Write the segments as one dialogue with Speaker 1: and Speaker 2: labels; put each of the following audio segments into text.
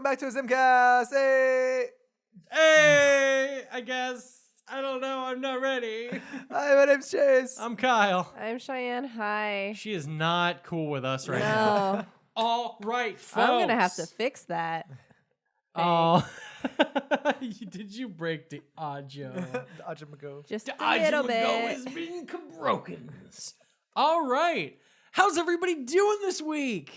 Speaker 1: back to ZymCast.
Speaker 2: Hey, I guess. I don't know. I'm not ready.
Speaker 1: Hi, my name's Chase.
Speaker 2: I'm Kyle.
Speaker 3: I'm Cheyenne. Hi.
Speaker 2: She is not cool with us right now.
Speaker 3: No.
Speaker 2: All right, folks.
Speaker 3: I'm going to have to fix that.
Speaker 2: Oh. Did you break the audio?
Speaker 1: The Ajamago.
Speaker 3: Just
Speaker 2: The
Speaker 3: a little bit.
Speaker 2: has been broken. All right. How's everybody doing this week?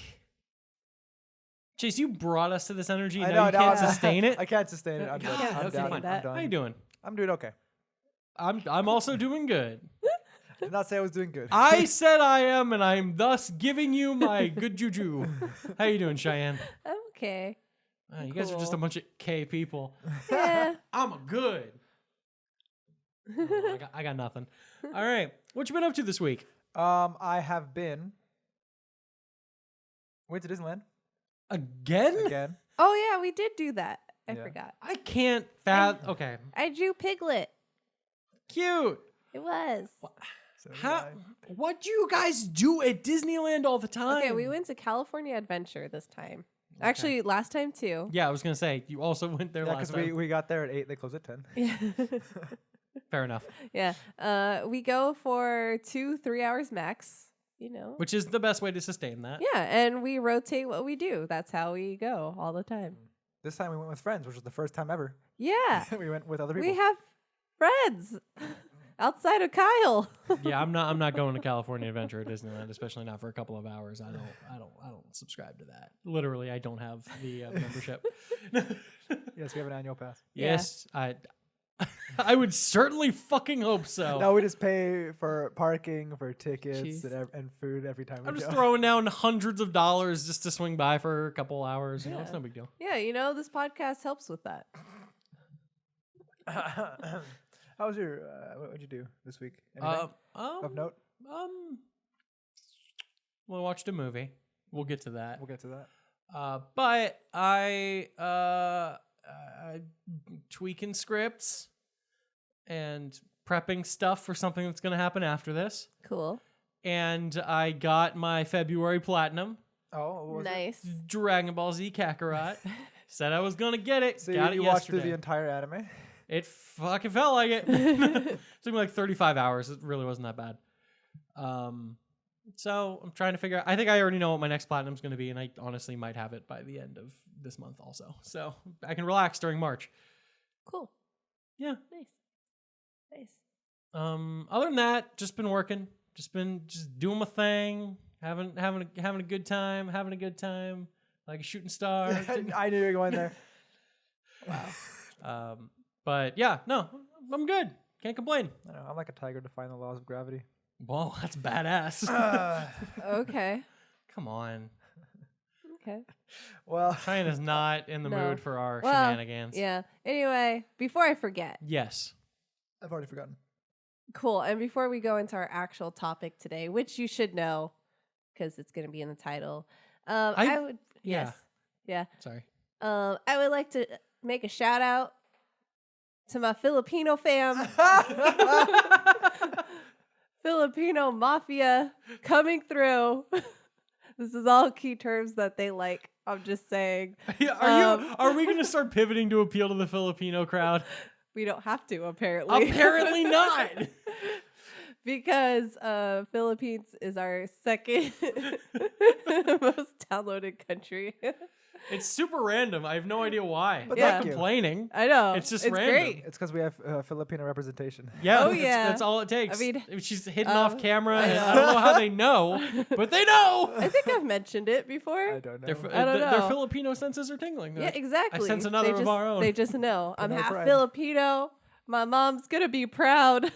Speaker 2: Chase, you brought us to this energy. Now you can't sustain it.
Speaker 1: I can't sustain it. I'm
Speaker 2: God,
Speaker 1: done. I'm
Speaker 2: okay,
Speaker 1: done.
Speaker 2: fine.
Speaker 1: I'm done.
Speaker 2: How you doing?
Speaker 1: I'm doing okay.
Speaker 2: I'm also doing good.
Speaker 1: I did not say I was doing good.
Speaker 2: I said I am, and I'm thus giving you my good juju. How you doing, Cheyenne?
Speaker 3: I'm okay.
Speaker 2: You guys are just a bunch of K people.
Speaker 3: Yeah.
Speaker 2: I'm a good. I got nothing. All right. What you been up to this week?
Speaker 1: I have been. Went to Disneyland
Speaker 2: Again?
Speaker 1: again.
Speaker 3: Oh, yeah, we did do that. I
Speaker 1: Yeah.
Speaker 3: forgot.
Speaker 2: I can't Okay.
Speaker 3: I drew Piglet.
Speaker 2: Cute.
Speaker 3: It was.
Speaker 1: So
Speaker 2: How? What do you guys do at Disneyland all the time?
Speaker 3: Okay, we went to California Adventure this time. Actually, last time too.
Speaker 2: Yeah, I was gonna say you also went there
Speaker 1: Yeah,
Speaker 2: last
Speaker 1: because
Speaker 2: time.
Speaker 1: we got there at 8. They closed at 10.
Speaker 3: Yeah.
Speaker 2: Fair enough.
Speaker 3: Yeah. We go for 2-3 hours max, you know.
Speaker 2: Which is the best way to sustain that.
Speaker 3: Yeah, and we rotate what we do. That's how we go all the time.
Speaker 1: This time we went with friends, which was the first time ever.
Speaker 3: Yeah.
Speaker 1: We went with other people.
Speaker 3: We have friends outside of Kyle.
Speaker 2: Yeah, I'm not going to California Adventure at Disneyland, especially not for a couple of hours. I don't subscribe to that. Literally, I don't have the membership.
Speaker 1: Yes, we have an annual pass.
Speaker 2: Yes, I would certainly fucking hope so.
Speaker 1: Now we just pay for parking, for tickets,
Speaker 3: Jeez.
Speaker 1: and food every time
Speaker 2: I'm
Speaker 1: we
Speaker 2: just
Speaker 1: go.
Speaker 2: throwing down hundreds of dollars just to swing by for a couple hours. You know, it's no big deal.
Speaker 3: Yeah, you know, this podcast helps with that.
Speaker 1: How was your? What did you do this week? Anything of note?
Speaker 2: Well, I watched a movie. We'll get to that.
Speaker 1: We'll get to that.
Speaker 2: But I tweaking scripts and prepping stuff for something that's going to happen after this.
Speaker 3: Cool.
Speaker 2: And I got my February platinum,
Speaker 1: Oh, what was it?
Speaker 3: Nice.
Speaker 2: Dragon Ball Z Kakarot. Said I was going to get it.
Speaker 1: So
Speaker 2: got
Speaker 1: you
Speaker 2: it
Speaker 1: watched
Speaker 2: yesterday.
Speaker 1: through the entire anime?
Speaker 2: It fucking felt like it. It took me like 35 hours. It really wasn't that bad. So I'm trying to figure out. I think I already know what my next platinum's going to be, and I honestly might have it by the end of this month also. So I can relax during March.
Speaker 3: Cool.
Speaker 2: Yeah.
Speaker 3: Nice.
Speaker 2: Other than that, just been working. Just doing my thing. Having a good time. Having a good time. Like a shooting star.
Speaker 1: I knew you were going there.
Speaker 2: Wow. But yeah, no, I'm good. Can't complain.
Speaker 1: I know, I'm like a tiger defying the laws of gravity.
Speaker 2: Well, that's badass.
Speaker 3: Okay.
Speaker 2: Come on.
Speaker 3: Okay.
Speaker 1: Well,
Speaker 2: Cheyenne is not in the
Speaker 3: No.
Speaker 2: mood for our
Speaker 3: Well,
Speaker 2: shenanigans.
Speaker 3: Yeah. Anyway, before I forget.
Speaker 2: Yes.
Speaker 1: I've already forgotten.
Speaker 3: Cool. And before we go into our actual topic today, which you should know because it's going to be in the title, I would.
Speaker 2: yeah.
Speaker 3: Yes. Yeah.
Speaker 2: Sorry.
Speaker 3: I would like to make a shout out to my Filipino fam. Filipino mafia coming through. This is all key terms that they like. I'm just saying.
Speaker 2: Yeah, are we going to start pivoting to appeal to the Filipino crowd?
Speaker 3: We don't have to, apparently.
Speaker 2: Apparently not.
Speaker 3: Because Philippines is our second most downloaded country.
Speaker 2: It's super random. I have no idea why.
Speaker 1: But
Speaker 2: I'm not
Speaker 1: thank you.
Speaker 2: complaining.
Speaker 3: I know.
Speaker 2: It's just
Speaker 3: it's
Speaker 2: random.
Speaker 3: Great.
Speaker 1: It's because we have Filipino representation.
Speaker 2: Yeah,
Speaker 3: Oh, yeah.
Speaker 2: That's all it takes.
Speaker 3: I mean,
Speaker 2: she's hidden off camera.
Speaker 3: I
Speaker 2: And
Speaker 3: know.
Speaker 2: I don't know how they know, but they know.
Speaker 3: I think I've mentioned it before.
Speaker 1: I don't know.
Speaker 3: I don't
Speaker 2: Their
Speaker 3: know.
Speaker 2: Filipino senses are tingling.
Speaker 3: Yeah, exactly.
Speaker 2: I sense another
Speaker 3: They
Speaker 2: of our own.
Speaker 3: They just know. I'm
Speaker 1: no
Speaker 3: half
Speaker 1: pride.
Speaker 3: Filipino. My mom's gonna be proud.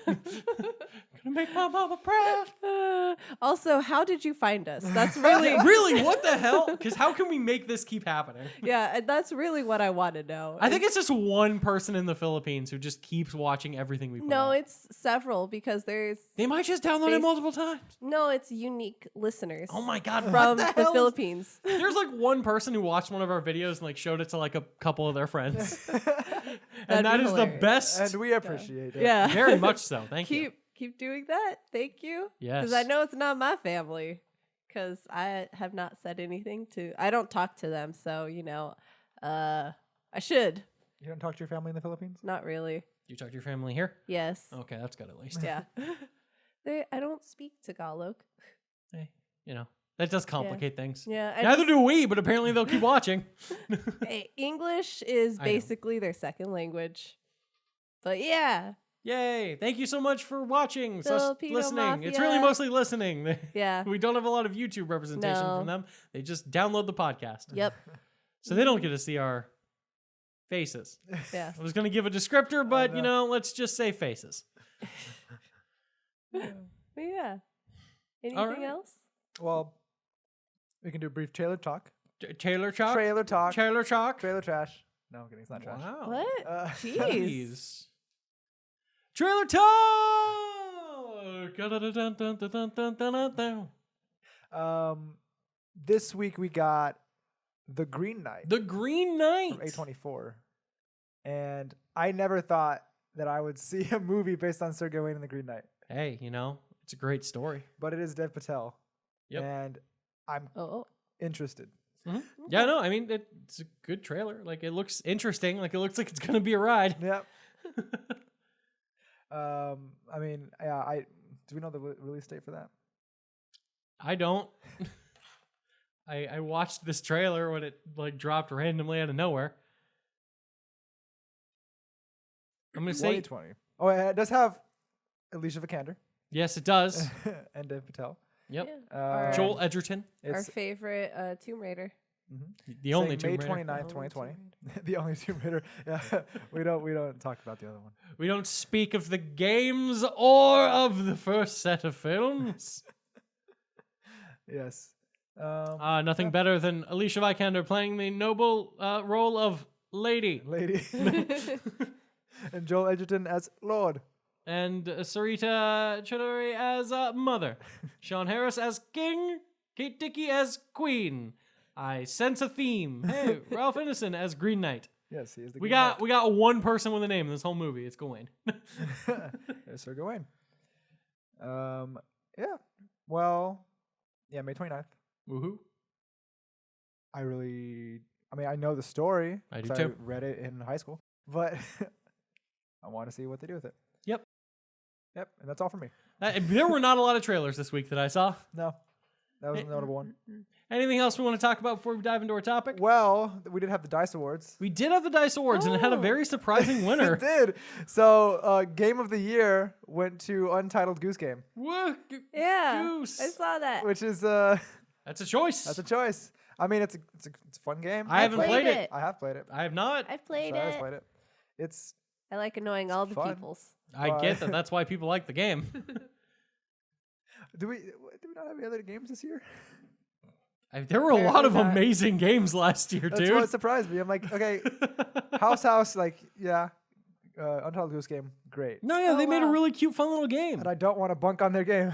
Speaker 2: Gonna make my mama proud.
Speaker 3: Also, how did you find us? That's really,
Speaker 2: Really, what the hell? Because how can we make this keep happening?
Speaker 3: yeah, and that's really what I want to know.
Speaker 2: I think it's just one person in the Philippines who just keeps watching everything we put
Speaker 3: no,
Speaker 2: out.
Speaker 3: it's several because there's
Speaker 2: They might just download it multiple times.
Speaker 3: no, it's unique listeners.
Speaker 2: Oh my god,
Speaker 3: from
Speaker 2: what
Speaker 3: the
Speaker 2: hell is-
Speaker 3: Philippines.
Speaker 2: There's like one person who watched one of our videos and like showed it to like a couple of their friends. And
Speaker 3: That'd
Speaker 2: that
Speaker 3: be
Speaker 2: is the
Speaker 3: hilarious.
Speaker 2: best.
Speaker 1: And we appreciate it.
Speaker 3: Yeah,
Speaker 2: Very much so. Thank you.
Speaker 3: keep doing that. Thank you.
Speaker 2: Yes.
Speaker 3: Because I know it's not my family. Because I have not said anything to. I don't talk to them, so you know. I should.
Speaker 1: You don't talk to your family in the Philippines?
Speaker 3: Not really.
Speaker 2: You talk to your family here?
Speaker 3: Yes.
Speaker 2: Okay, that's good at least.
Speaker 3: Yeah. I don't speak Tagalog.
Speaker 2: Hey, that does complicate things.
Speaker 3: Yeah.
Speaker 2: Neither do we, but apparently they'll keep watching.
Speaker 3: Hey, English is basically their second language. But yeah.
Speaker 2: Yay. Thank you so much for watching,
Speaker 3: Filipino
Speaker 2: listening.
Speaker 3: Mafia.
Speaker 2: It's really mostly listening.
Speaker 3: Yeah.
Speaker 2: We don't have a lot of YouTube representation from them. They just download the podcast.
Speaker 3: Yep.
Speaker 2: So they don't get to see our faces.
Speaker 3: Yeah.
Speaker 2: I was going to give a descriptor, but, let's just say faces.
Speaker 3: But yeah. Anything else?
Speaker 1: Well, we can do a brief trailer talk.
Speaker 2: Trailer talk?
Speaker 1: Trailer talk.
Speaker 2: Trailer talk?
Speaker 1: Trailer trash. No, I'm kidding. It's not trash.
Speaker 2: Wow.
Speaker 3: What?
Speaker 2: Jeez.
Speaker 3: Jeez.
Speaker 2: Trailer talk!
Speaker 1: This week we got The Green Knight.
Speaker 2: The Green Knight.
Speaker 1: From A24. And I never thought that I would see a movie based on Sir Gawain and the Green Knight.
Speaker 2: Hey, it's a great story.
Speaker 1: But it is Dev Patel.
Speaker 2: Yep.
Speaker 1: And I'm interested.
Speaker 2: Mm-hmm. Yeah, no, I mean, it's a good trailer. Like, it looks interesting. Like, it looks like it's going to be a ride.
Speaker 1: Yep. I mean, yeah, do we know the release date for that?
Speaker 2: I don't. I watched this trailer when it dropped randomly out of nowhere. I'm going to say
Speaker 1: 2020. Oh, it does have Alicia Vikander.
Speaker 2: Yes, it does.
Speaker 1: And Dev Patel.
Speaker 2: Yep.
Speaker 3: Yeah.
Speaker 2: Joel Edgerton.
Speaker 3: Our favorite Tomb Raider.
Speaker 1: Mm-hmm.
Speaker 2: The only
Speaker 1: May
Speaker 2: Tomb Raider.
Speaker 1: 29th, 2020. The only Tomb Raider. Yeah. we don't talk about the other one.
Speaker 2: We don't speak of the games or of the first set of films.
Speaker 1: Yes.
Speaker 2: Nothing better than Alicia Vikander playing the noble role of Lady.
Speaker 1: And Joel Edgerton as Lord.
Speaker 2: And Sarita Choudhury as Mother. Sean Harris as King. Kate Dickey as Queen. I sense a theme. Hey, Ralph Ineson as Green Knight.
Speaker 1: Yes, he is the
Speaker 2: We
Speaker 1: Green
Speaker 2: got
Speaker 1: Knight.
Speaker 2: one person with a name in this whole movie. It's Gawain.
Speaker 1: There's Sir Gawain. Yeah. Well, yeah, May 29th.
Speaker 2: Woohoo.
Speaker 1: I know the story.
Speaker 2: I do
Speaker 1: 'cause
Speaker 2: too.
Speaker 1: I read it in high school. But I want to see what they do with it. Yep, and that's all for me.
Speaker 2: There were not a lot of trailers this week that I saw.
Speaker 1: No, that was a notable one.
Speaker 2: Anything else we want to talk about before we dive into our topic?
Speaker 1: Well, we did have the DICE Awards.
Speaker 2: We did have the DICE Awards, and it had a very surprising winner.
Speaker 1: It did. So, Game of the Year went to Untitled Goose Game.
Speaker 2: Whoa,
Speaker 3: Yeah.
Speaker 2: Goose.
Speaker 3: I saw that.
Speaker 1: Which is
Speaker 2: That's a choice.
Speaker 1: that's a choice. I mean, it's a fun game.
Speaker 2: I haven't played it.
Speaker 1: I have played it.
Speaker 2: I have not.
Speaker 3: I've played
Speaker 1: I've
Speaker 3: it.
Speaker 1: played it. It's
Speaker 3: I like annoying all the
Speaker 1: fun.
Speaker 3: peoples.
Speaker 2: I get that. That's why people like the game.
Speaker 1: do we not have any other games this year?
Speaker 2: There were a lot of
Speaker 3: Apparently not.
Speaker 2: amazing games last year,
Speaker 1: That's
Speaker 2: dude.
Speaker 1: what surprised me. I'm like, okay, House, like, yeah, Untitled Goose Game, great.
Speaker 2: No, yeah,
Speaker 3: Oh,
Speaker 2: they made a
Speaker 3: wow.
Speaker 2: really cute, fun little game.
Speaker 1: And I don't want to bunk on their game,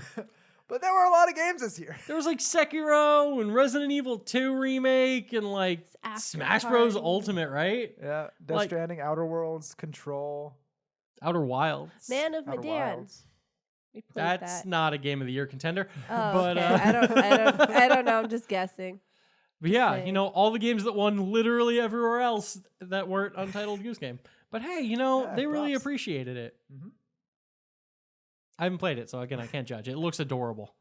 Speaker 1: but there were a lot of games this year.
Speaker 2: There was like Sekiro and Resident Evil 2 remake and like
Speaker 3: After
Speaker 2: Smash Bros.
Speaker 3: Party.
Speaker 2: Ultimate, right?
Speaker 1: Yeah, Death
Speaker 2: Like-
Speaker 1: Stranding, Outer Worlds, Control,
Speaker 2: Outer Wilds.
Speaker 3: Man of
Speaker 1: Outer
Speaker 3: Medan.
Speaker 1: Wilds.
Speaker 3: We played
Speaker 2: That's
Speaker 3: that.
Speaker 2: not a Game of the Year contender.
Speaker 3: Oh,
Speaker 2: but,
Speaker 3: okay. I don't know. I'm just guessing.
Speaker 2: But yeah,
Speaker 3: saying.
Speaker 2: all the games that won literally everywhere else that weren't Untitled Goose Game. But hey,
Speaker 1: Yeah,
Speaker 2: they really
Speaker 1: props.
Speaker 2: appreciated it.
Speaker 1: Mhm.
Speaker 2: I haven't played it, so again, I can't judge. It looks adorable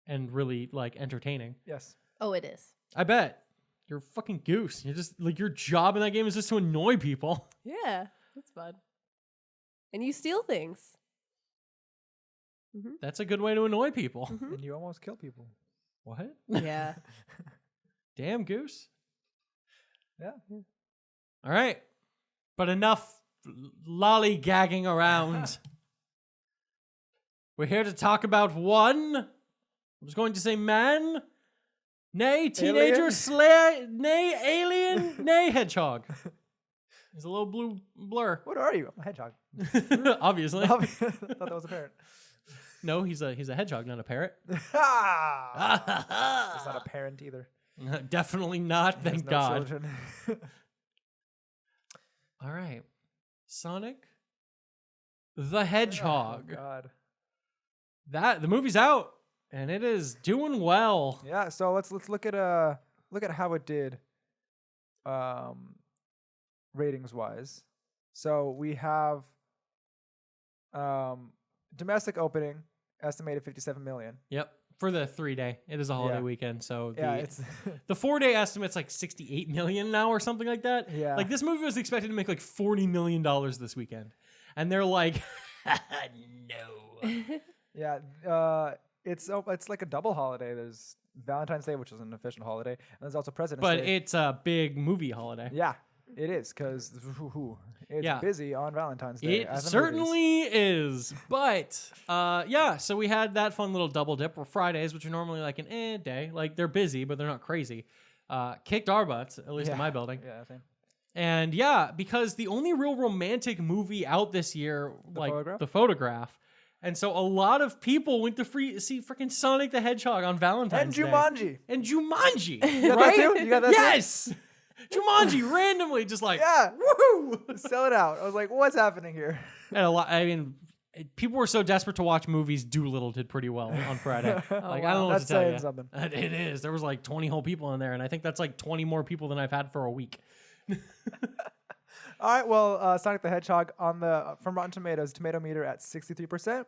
Speaker 2: and really like entertaining.
Speaker 1: Yes.
Speaker 3: Oh, it is.
Speaker 2: I bet. You're a fucking goose. You're just like your job in that game is just to annoy people.
Speaker 3: Yeah, that's fun. And you steal things.
Speaker 2: That's a good way to annoy people.
Speaker 3: Mhm.
Speaker 1: And you almost kill people.
Speaker 2: What?
Speaker 3: Yeah.
Speaker 2: Damn goose.
Speaker 1: Yeah.
Speaker 2: All right. But enough lollygagging around. We're here to talk about one. I was going to say man, nay teenager,
Speaker 1: Alien?
Speaker 2: slayer, nay alien, nay hedgehog. There's a little blue blur.
Speaker 1: What are you? I'm a hedgehog.
Speaker 2: Obviously.
Speaker 1: I thought that was apparent.
Speaker 2: No, he's a hedgehog, not a parrot.
Speaker 1: It's not a parent either.
Speaker 2: Definitely not,
Speaker 1: He has
Speaker 2: thank
Speaker 1: no
Speaker 2: God.
Speaker 1: children.
Speaker 2: All right. Sonic the Hedgehog.
Speaker 1: Oh, God.
Speaker 2: The movie's out and it is doing well.
Speaker 1: Yeah, so let's look at how it did ratings wise. So we have domestic opening estimated 57 million.
Speaker 2: Yep. For the 3-day. It is a holiday
Speaker 1: Yeah.
Speaker 2: weekend. So
Speaker 1: Yeah, it's
Speaker 2: the 4-day estimate's like 68 million now or something like that.
Speaker 1: Yeah.
Speaker 2: Like this movie was expected to make like $40 million this weekend. And they're like, no.
Speaker 1: yeah. It's like a double holiday. There's Valentine's Day, which is an official holiday, and there's also President's
Speaker 2: But
Speaker 1: Day.
Speaker 2: it's a big movie holiday.
Speaker 1: Yeah, it is because it's
Speaker 2: Yeah.
Speaker 1: busy on Valentine's Day.
Speaker 2: It
Speaker 1: as the movies.
Speaker 2: certainly is. But yeah, so we had that fun little double dip where Fridays, which are normally like an day, like they're busy, but they're not crazy, kicked our butts, at least in my building.
Speaker 1: Yeah, same.
Speaker 2: And yeah, because the only real romantic movie out this year,
Speaker 1: Photograph?
Speaker 2: The Photograph. And so a lot of people went to see freaking Sonic the Hedgehog on Valentine's Day. And Jumanji.
Speaker 1: You got
Speaker 2: right?
Speaker 1: that too? You got that too?
Speaker 2: Yes. Jumanji randomly just like,
Speaker 1: Yeah.
Speaker 2: woohoo.
Speaker 1: Sell it out. I was like, what's happening here?
Speaker 2: And a lot, I mean, people were so desperate to watch movies. Doolittle did pretty well on Friday. Like, I don't know what
Speaker 1: That's
Speaker 2: to tell
Speaker 1: saying
Speaker 2: you.
Speaker 1: something.
Speaker 2: It is. There was like 20 whole people in there, and I think that's like 20 more people than I've had for a week.
Speaker 1: All right. Well, Sonic the Hedgehog from Rotten Tomatoes, tomato meter at 63%,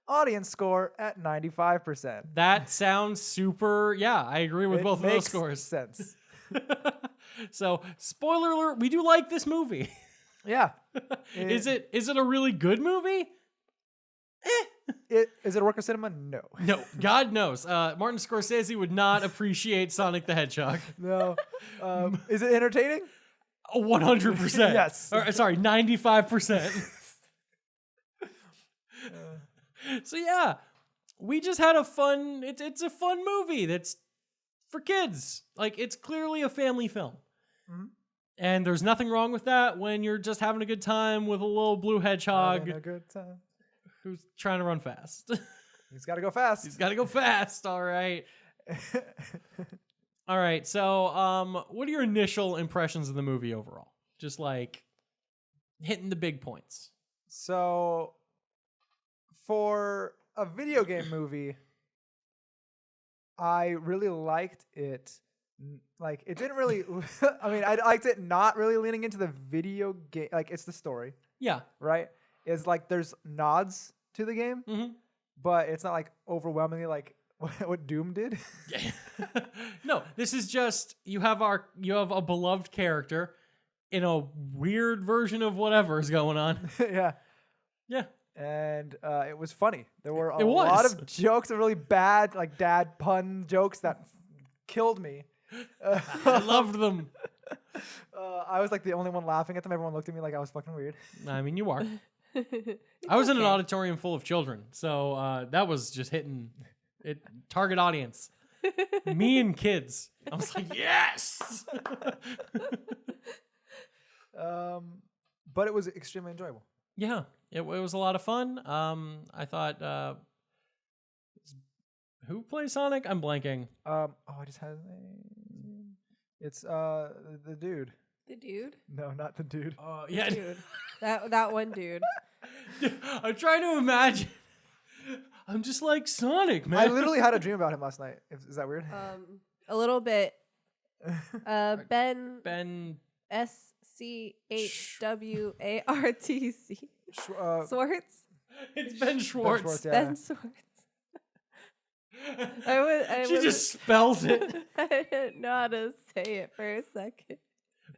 Speaker 1: audience score at 95%.
Speaker 2: That sounds super. Yeah, I agree with
Speaker 1: It
Speaker 2: both of those
Speaker 1: makes
Speaker 2: scores.
Speaker 1: sense.
Speaker 2: So, spoiler alert: we do like this movie.
Speaker 1: Yeah.
Speaker 2: Is it a really good movie?
Speaker 1: Is it a work of cinema? No.
Speaker 2: No, God knows. Martin Scorsese would not appreciate Sonic the Hedgehog.
Speaker 1: No. Is it entertaining?
Speaker 2: 100%.
Speaker 1: Yes.
Speaker 2: Or, sorry, 95%. So yeah, we just had a fun. It's a fun movie that's for kids. Like it's clearly a family film, and there's nothing wrong with that when you're just having a good time with a little blue hedgehog
Speaker 1: Having a good time.
Speaker 2: who's trying to run fast.
Speaker 1: He's got to go fast.
Speaker 2: He's got to go fast. All right. All right. So, what are your initial impressions of the movie overall? Just like hitting the big points.
Speaker 1: So, for a video game movie, I really liked it. Like, it didn't really. I mean, I liked it not really leaning into the video game. Like, it's the story,
Speaker 2: Yeah.
Speaker 1: right? It's like there's nods to the game,
Speaker 2: Mm-hmm.
Speaker 1: but it's not like overwhelmingly like what Doom did.
Speaker 2: No, this is just you have a beloved character in a weird version of whatever is going on.
Speaker 1: Yeah.
Speaker 2: Yeah.
Speaker 1: And it was funny. There were a
Speaker 2: It was.
Speaker 1: lot of jokes, really bad, like dad pun jokes that killed me.
Speaker 2: I loved them.
Speaker 1: I was like the only one laughing at them. Everyone looked at me like I was fucking weird.
Speaker 2: I mean, you are. I was in an auditorium full of children, so that was just hitting it. Target audience, me and kids. I was like, yes.
Speaker 1: But it was extremely enjoyable.
Speaker 2: Yeah, it was a lot of fun. I thought, who plays Sonic? I'm blanking.
Speaker 1: I just had his name. It's the dude.
Speaker 3: The dude?
Speaker 1: No, not the dude.
Speaker 2: Yeah,
Speaker 3: Dude. That one dude.
Speaker 2: I'm trying to imagine. I'm just like Sonic, man.
Speaker 1: I literally had a dream about him last night. Is that weird?
Speaker 3: A little bit. Ben
Speaker 2: Ben.
Speaker 3: SCHWARTC. Swartz.
Speaker 2: It's Ben Schwartz.
Speaker 1: Schwartz, yeah.
Speaker 3: Ben Swartz.
Speaker 2: She just spells it.
Speaker 3: I didn't know how to say it for a second.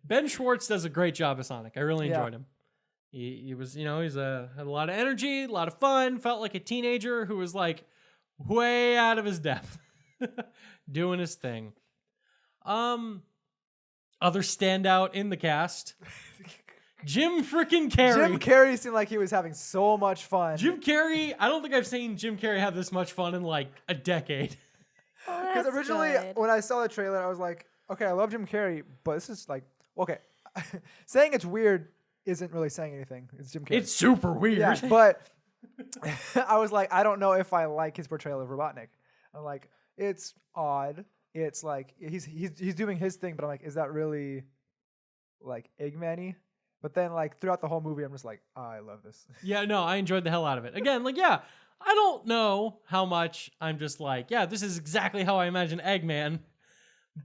Speaker 2: Ben Schwartz does a great job as Sonic. I really
Speaker 1: Yeah.
Speaker 2: enjoyed him. He was, had a lot of energy, a lot of fun. Felt like a teenager who was like way out of his depth, doing his thing. Other standout in the cast, Jim frickin' Carrey.
Speaker 1: Jim Carrey seemed like he was having so much fun.
Speaker 2: Jim Carrey. I don't think I've seen Jim Carrey have this much fun in like a decade.
Speaker 1: Because originally, when I saw the trailer, I was like, okay, I love Jim Carrey, but this is like, okay. Saying it's weird isn't really saying anything. It's Jim Carrey.
Speaker 2: It's super weird.
Speaker 1: Yeah, but I was like, I don't know if I like his portrayal of Robotnik. I'm like, it's odd. It's like he's doing his thing, but I'm like, is that really like Eggman-y? But then like throughout the whole movie, I'm just like, oh, I love this.
Speaker 2: Yeah, no, I enjoyed the hell out of it. Again, like, yeah, I don't know how much I'm just like, yeah, this is exactly how I imagine Eggman.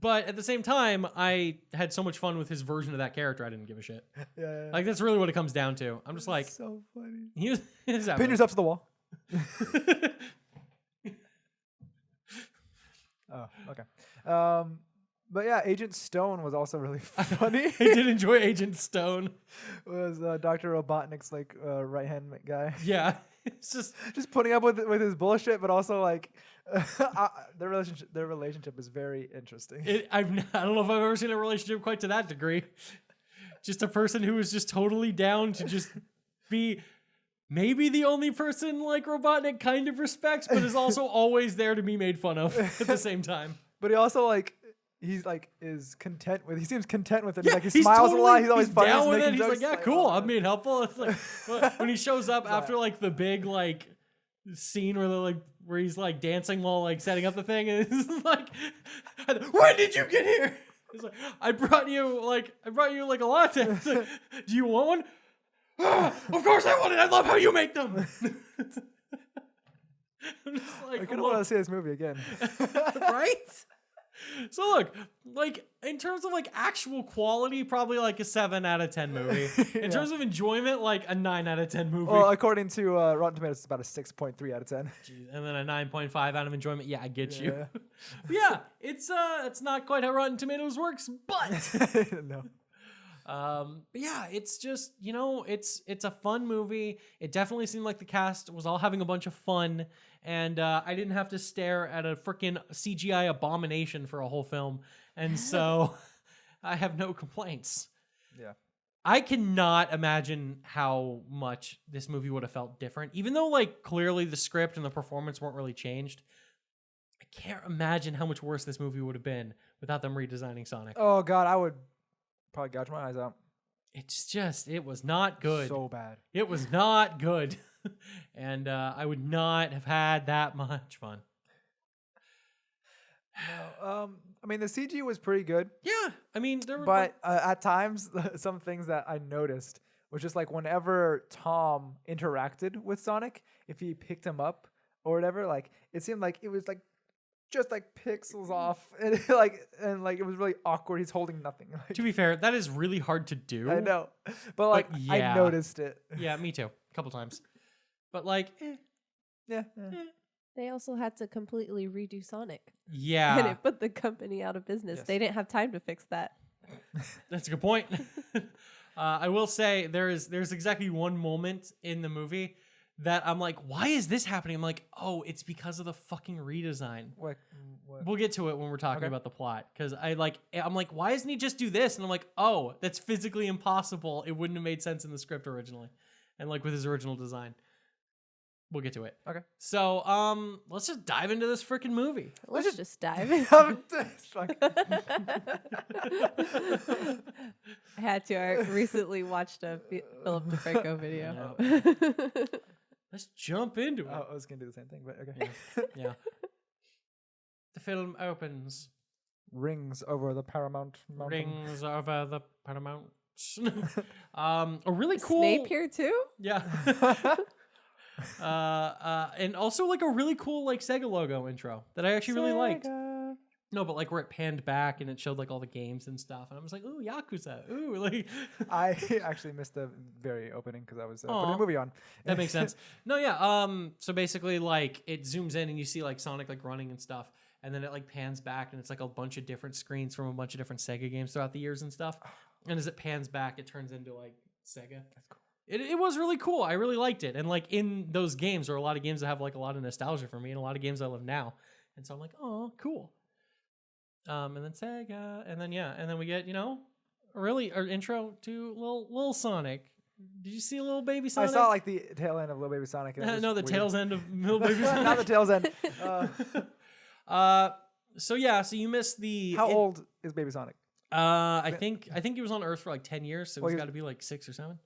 Speaker 2: But at the same time, I had so much fun with his version of that character, I didn't give a shit.
Speaker 1: Yeah.
Speaker 2: Like, that's really what it comes down to. I'm just like,
Speaker 1: so funny.
Speaker 2: he was
Speaker 1: Pin yourself to the wall. Oh, okay. But yeah, Agent Stone was also really funny.
Speaker 2: I did enjoy Agent Stone.
Speaker 1: Was Dr. Robotnik's like right hand guy?
Speaker 2: Yeah, it's
Speaker 1: just putting up with his bullshit, but also like their relationship is very interesting.
Speaker 2: I don't know if I've ever seen a relationship quite to that degree. Just a person who is just totally down to just be maybe the only person like Robotnik kind of respects, but is also always there to be made fun of at the same time.
Speaker 1: But he also like is content with. He seems content with it.
Speaker 2: Yeah,
Speaker 1: Like he smiles a lot. He's always funny.
Speaker 2: Down with it.
Speaker 1: He's
Speaker 2: He's like, yeah, cool.
Speaker 1: oh,
Speaker 2: I'm being helpful. It's like when he shows up after like the big like scene where they're like where he's like dancing while like setting up the thing, and it's like, when did you get here? It's like, I brought you like a latte. It's like, do you want one? Of course I want it. I love how you make them. I'm just like,
Speaker 1: I kind of want to see this movie again.
Speaker 2: Right? So look, like in terms of like actual quality, probably like a 7 out of 10 movie. In terms of enjoyment, like a 9 out of 10 movie.
Speaker 1: Well, according to Rotten Tomatoes, it's about a 6.3 out of 10.
Speaker 2: Jeez, and then a 9.5 out of enjoyment. Yeah, I get you.
Speaker 1: Yeah.
Speaker 2: But yeah, it's not quite how Rotten Tomatoes works, but
Speaker 1: No.
Speaker 2: but yeah, it's just, it's a fun movie. It definitely seemed like the cast was all having a bunch of fun, and I didn't have to stare at a freaking CGI abomination for a whole film, and so I have no complaints.
Speaker 1: Yeah.
Speaker 2: I cannot imagine how much this movie would have felt different, even though like clearly the script and the performance weren't really changed. I can't imagine how much worse this movie would have been without them redesigning Sonic.
Speaker 1: Oh God, I would probably gouge my eyes out.
Speaker 2: It was not good.
Speaker 1: So bad.
Speaker 2: It was not good. And I would not have had that much fun.
Speaker 1: No, I mean the CG was pretty good,
Speaker 2: Yeah, I mean, there were...
Speaker 1: but at times some things that I noticed was just like whenever Tom interacted with Sonic, if he picked him up or whatever, like it seemed like it was like just like pixels off, and like it was really awkward. He's holding nothing. Like,
Speaker 2: To be fair, that is really hard to do.
Speaker 1: I know, but like
Speaker 2: yeah.
Speaker 1: I noticed it.
Speaker 2: Yeah, me too. A couple times. But like,
Speaker 1: Yeah.
Speaker 3: They also had to completely redo Sonic.
Speaker 2: yeah.
Speaker 3: And it put the company out of business.
Speaker 1: Yes.
Speaker 3: They didn't have time to fix that.
Speaker 2: That's a good point. I will say there's exactly one moment in the movie that I'm like, why is this happening? I'm like, oh, it's because of the fucking redesign.
Speaker 1: What?
Speaker 2: We'll get to it when we're talking
Speaker 1: Okay.
Speaker 2: about the plot. Because I'm like, why doesn't he just do this? And I'm like, oh, that's physically impossible. It wouldn't have made sense in the script originally. And like with his original design. We'll get to it.
Speaker 1: Okay.
Speaker 2: So let's just dive into this freaking movie.
Speaker 3: Let's just dive in.
Speaker 1: It's fucking-
Speaker 3: I had to. I recently watched a Philip DeFranco video.
Speaker 2: Let's jump into it.
Speaker 1: Oh, I was gonna do the same thing, but okay.
Speaker 2: Yeah. The film opens.
Speaker 1: Rings over the Paramount Mountain.
Speaker 2: Rings over the Paramount. A really cool.
Speaker 3: Snape here too?
Speaker 2: Yeah. And also like a really cool like Sega logo intro that I actually really liked.
Speaker 1: Sega.
Speaker 2: No, but like where it panned back and it showed like all the games and stuff, and I was like, ooh, Yakuza, ooh, like.
Speaker 1: I actually missed the very opening because I was putting
Speaker 2: Aw.
Speaker 1: a movie on.
Speaker 2: That makes sense. No, yeah. So basically, like it zooms in and you see like Sonic like running and stuff, and then it like pans back and it's like a bunch of different screens from a bunch of different Sega games throughout the years and stuff. And as it pans back, it turns into like Sega.
Speaker 1: That's cool.
Speaker 2: It was really cool. I really liked it. And like in those games, there are a lot of games that have like a lot of nostalgia for me, and a lot of games I love now. And so I'm like, oh, cool. And then Sega, and then and then we get really our intro to little Sonic. Did you see little baby Sonic?
Speaker 1: I saw like the tail end of Little Baby Sonic. And it was
Speaker 2: No, the
Speaker 1: weird.
Speaker 2: tail's end of little baby Sonic.
Speaker 1: Not the tail's end.
Speaker 2: So you missed the.
Speaker 1: How old is Baby Sonic?
Speaker 2: I think he was on Earth for like 10 years, so
Speaker 1: Well,
Speaker 2: he's
Speaker 1: he
Speaker 2: got to be like 6 or 7.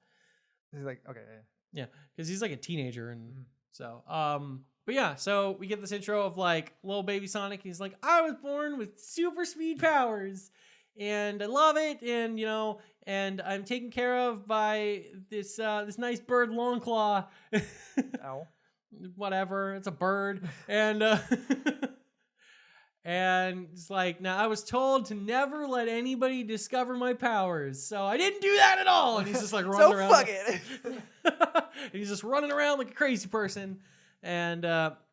Speaker 1: He's like, okay, yeah.
Speaker 2: Yeah, because he's like a teenager, and so but yeah, so we get this intro of like little baby Sonic. He's like, I was born with super speed powers, and I love it, and and I'm taken care of by this nice bird Longclaw.
Speaker 1: Ow.
Speaker 2: Whatever, it's a bird, and And it's like, now I was told to never let anybody discover my powers, so I didn't do that at all. And he's just like running around.
Speaker 1: Fuck it.
Speaker 2: And he's just running around like a crazy person and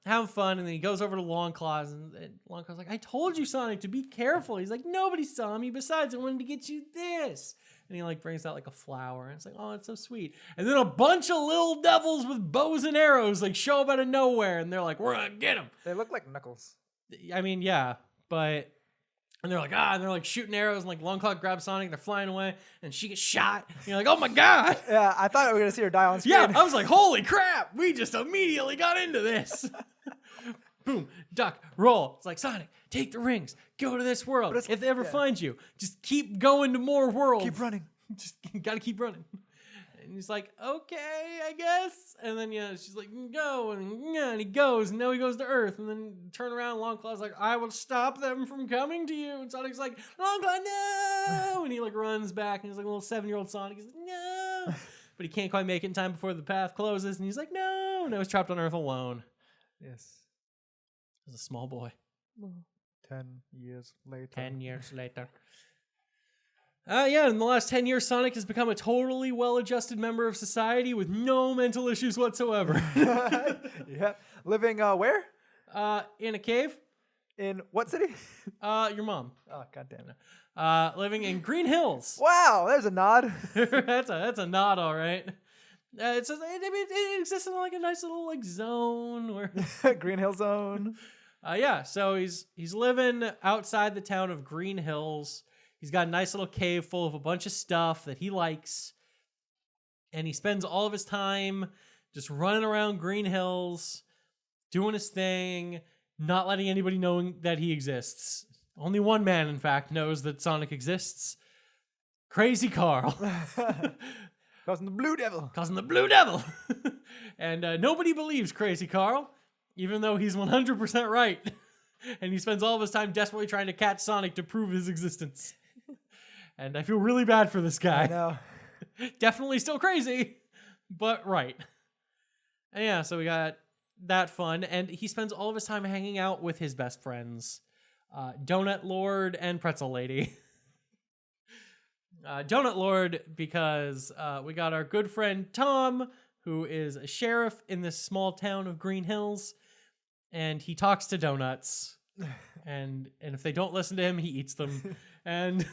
Speaker 2: having fun. And then he goes over to Longclaws, and Longclaw's like, I told you, Sonic, to be careful. He's like, nobody saw me. Besides, I wanted to get you this. And he like brings out like a flower, and it's like, oh, it's so sweet. And then a bunch of little devils with bows and arrows like show up out of nowhere, and they're like, we're gonna get him.
Speaker 1: They look like Knuckles.
Speaker 2: I mean, yeah, but and they're like, and they're like shooting arrows, and like Longclaw grabs Sonic, and they're flying away, and she gets shot. And you're like, oh my god.
Speaker 1: Yeah, I thought we were gonna see her die on screen.
Speaker 2: Yeah, I was like, holy crap, we just immediately got into this. Boom, duck, roll. It's like, Sonic, take the rings, go to this world. If they ever find you, just keep going to more worlds.
Speaker 1: Keep running.
Speaker 2: Just gotta keep running. And he's like, okay, I guess. And then, she's like, go. And he goes. And now he goes to Earth. And then turn around. Longclaw's like, I will stop them from coming to you. And Sonic's like, Longclaw, no. And he like runs back. And he's like a little 7-year-old Sonic. He's like, no. But he can't quite make it in time before the path closes. And he's like, no. And now he's trapped on Earth alone.
Speaker 1: Yes.
Speaker 2: As a small boy.
Speaker 1: 10 years later.
Speaker 2: 10 years later. In the last 10 years, Sonic has become a totally well-adjusted member of society with no mental issues whatsoever.
Speaker 1: Yeah. Living where?
Speaker 2: In a cave.
Speaker 1: In what city?
Speaker 2: Your mom.
Speaker 1: Oh, goddamn.
Speaker 2: Living in Green Hills.
Speaker 1: Wow, there's a nod.
Speaker 2: that's a nod, all right. It exists in like a nice little like zone where
Speaker 1: Green Hill Zone.
Speaker 2: So he's living outside the town of Green Hills. He's got a nice little cave full of a bunch of stuff that he likes. And he spends all of his time just running around Green Hills, doing his thing, not letting anybody know that he exists. Only one man, in fact, knows that Sonic exists. Crazy Carl.
Speaker 1: Causing the Blue Devil.
Speaker 2: Causing the Blue Devil. And nobody believes Crazy Carl, even though he's 100% right. And he spends all of his time desperately trying to catch Sonic to prove his existence. And I feel really bad for this guy.
Speaker 1: I know.
Speaker 2: Definitely still crazy, but right. And so we got that fun. And he spends all of his time hanging out with his best friends, Donut Lord and Pretzel Lady. Donut Lord, because we got our good friend Tom, who is a sheriff in this small town of Green Hills. And he talks to donuts. And if they don't listen to him, he eats them. And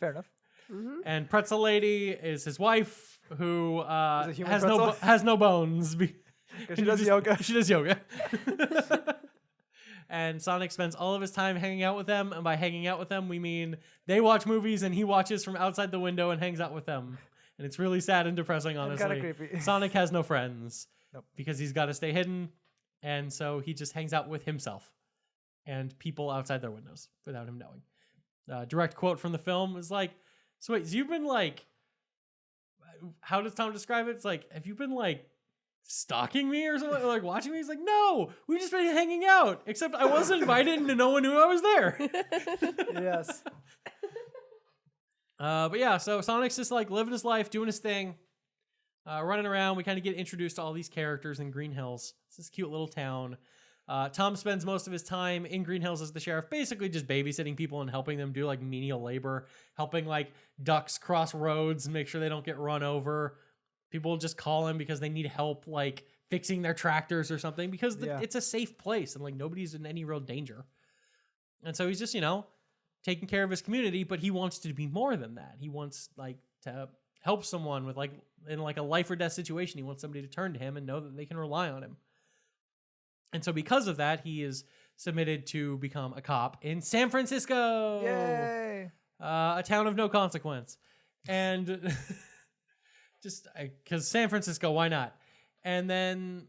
Speaker 1: fair enough.
Speaker 3: Mm-hmm.
Speaker 2: And Pretzel Lady is his wife, who has no bones.
Speaker 1: She does yoga.
Speaker 2: She does yoga. And Sonic spends all of his time hanging out with them. And by hanging out with them, we mean they watch movies and he watches from outside the window and hangs out with them. And it's really sad and depressing, honestly.
Speaker 1: Kind of creepy.
Speaker 2: Sonic has no friends.
Speaker 1: Nope.
Speaker 2: Because he's got to stay hidden. And so he just hangs out with himself and people outside their windows without him knowing. Direct quote from the film is like, so wait, you've been like, how does Tom describe it? It's like, have you been like stalking me or something? Or like watching me? He's like, no, we've just been hanging out. Except I wasn't invited and no one knew I was there.
Speaker 1: Yes.
Speaker 2: So Sonic's just like living his life, doing his thing, running around. We kind of get introduced to all these characters in Green Hills. It's this cute little town. Tom spends most of his time in Green Hills as the sheriff, basically just babysitting people and helping them do like menial labor, helping like ducks cross roads and make sure they don't get run over. People just call him because they need help, like fixing their tractors or something, because it's a safe place and like nobody's in any real danger. And so he's just, taking care of his community, but he wants to be more than that. He wants like to help someone with like in like a life or death situation. He wants somebody to turn to him and know that they can rely on him. And so because of that, he is submitted to become a cop in San Francisco.
Speaker 1: Yay!
Speaker 2: A town of no consequence. And just because San Francisco, why not? And then,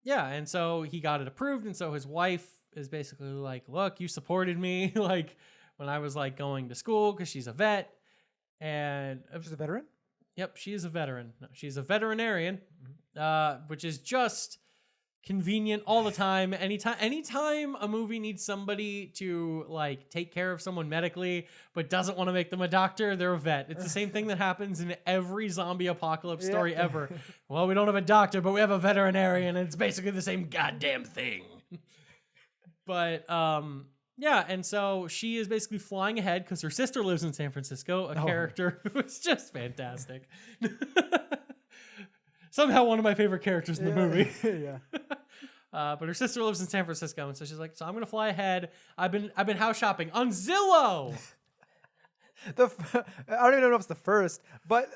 Speaker 2: and so he got it approved. And so his wife is basically like, look, you supported me like when I was like going to school because she's a vet. And
Speaker 1: she's a veteran?
Speaker 2: Yep, she is a veteran. No, she's a veterinarian, which is just convenient all the time. Anytime a movie needs somebody to like take care of someone medically but doesn't want to make them a doctor, they're a vet. It's the same thing that happens in every zombie apocalypse story ever. Well, we don't have a doctor, but we have a veterinarian, and it's basically the same goddamn thing. But Yeah, and so she is basically flying ahead because her sister lives in San Francisco, a character who is just fantastic. Somehow one of my favorite characters in the movie.
Speaker 1: Yeah.
Speaker 2: But her sister lives in San Francisco, and so she's like, "So I'm gonna fly ahead. I've been house shopping on Zillow."
Speaker 1: I don't even know if it's the first, but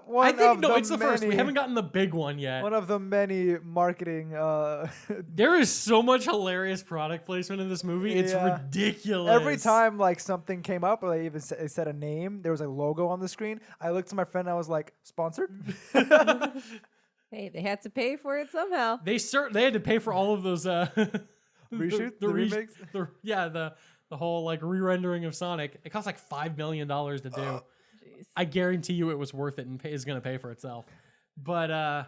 Speaker 1: one
Speaker 2: I think
Speaker 1: of
Speaker 2: no,
Speaker 1: the
Speaker 2: it's the first. We
Speaker 1: many-
Speaker 2: haven't gotten the big one yet.
Speaker 1: One of the many marketing.
Speaker 2: There is so much hilarious product placement in this movie. It's
Speaker 1: Yeah.
Speaker 2: ridiculous.
Speaker 1: Every time like something came up, or they even said a name, there was a logo on the screen. I looked to my friend, and I was like, "Sponsored."
Speaker 3: Hey, they had to pay for it somehow.
Speaker 2: they had to pay for all of those
Speaker 1: Reshoots? The remakes?
Speaker 2: The whole like re-rendering of Sonic. It cost like $5 million to do.
Speaker 3: Jeez.
Speaker 2: I guarantee you it was worth it and is going to pay for itself. But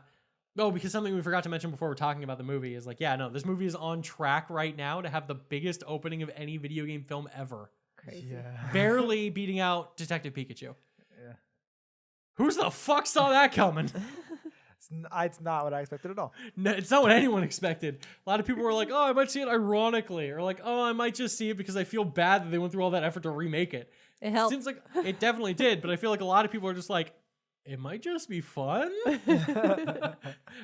Speaker 2: because something we forgot to mention before we're talking about the movie is like, this movie is on track right now to have the biggest opening of any video game film ever.
Speaker 3: Crazy.
Speaker 1: Yeah.
Speaker 2: Barely beating out Detective Pikachu.
Speaker 1: Yeah.
Speaker 2: Who's the fuck saw that coming?
Speaker 1: It's not what I expected at all.
Speaker 2: No, it's not what anyone expected. A lot of people were like, "Oh, I might see it ironically," or like, "Oh, I might just see it because I feel bad that they went through all that effort to remake it."
Speaker 3: It helped.
Speaker 2: Seems like it definitely did, but I feel like a lot of people are just like, "It might just be fun."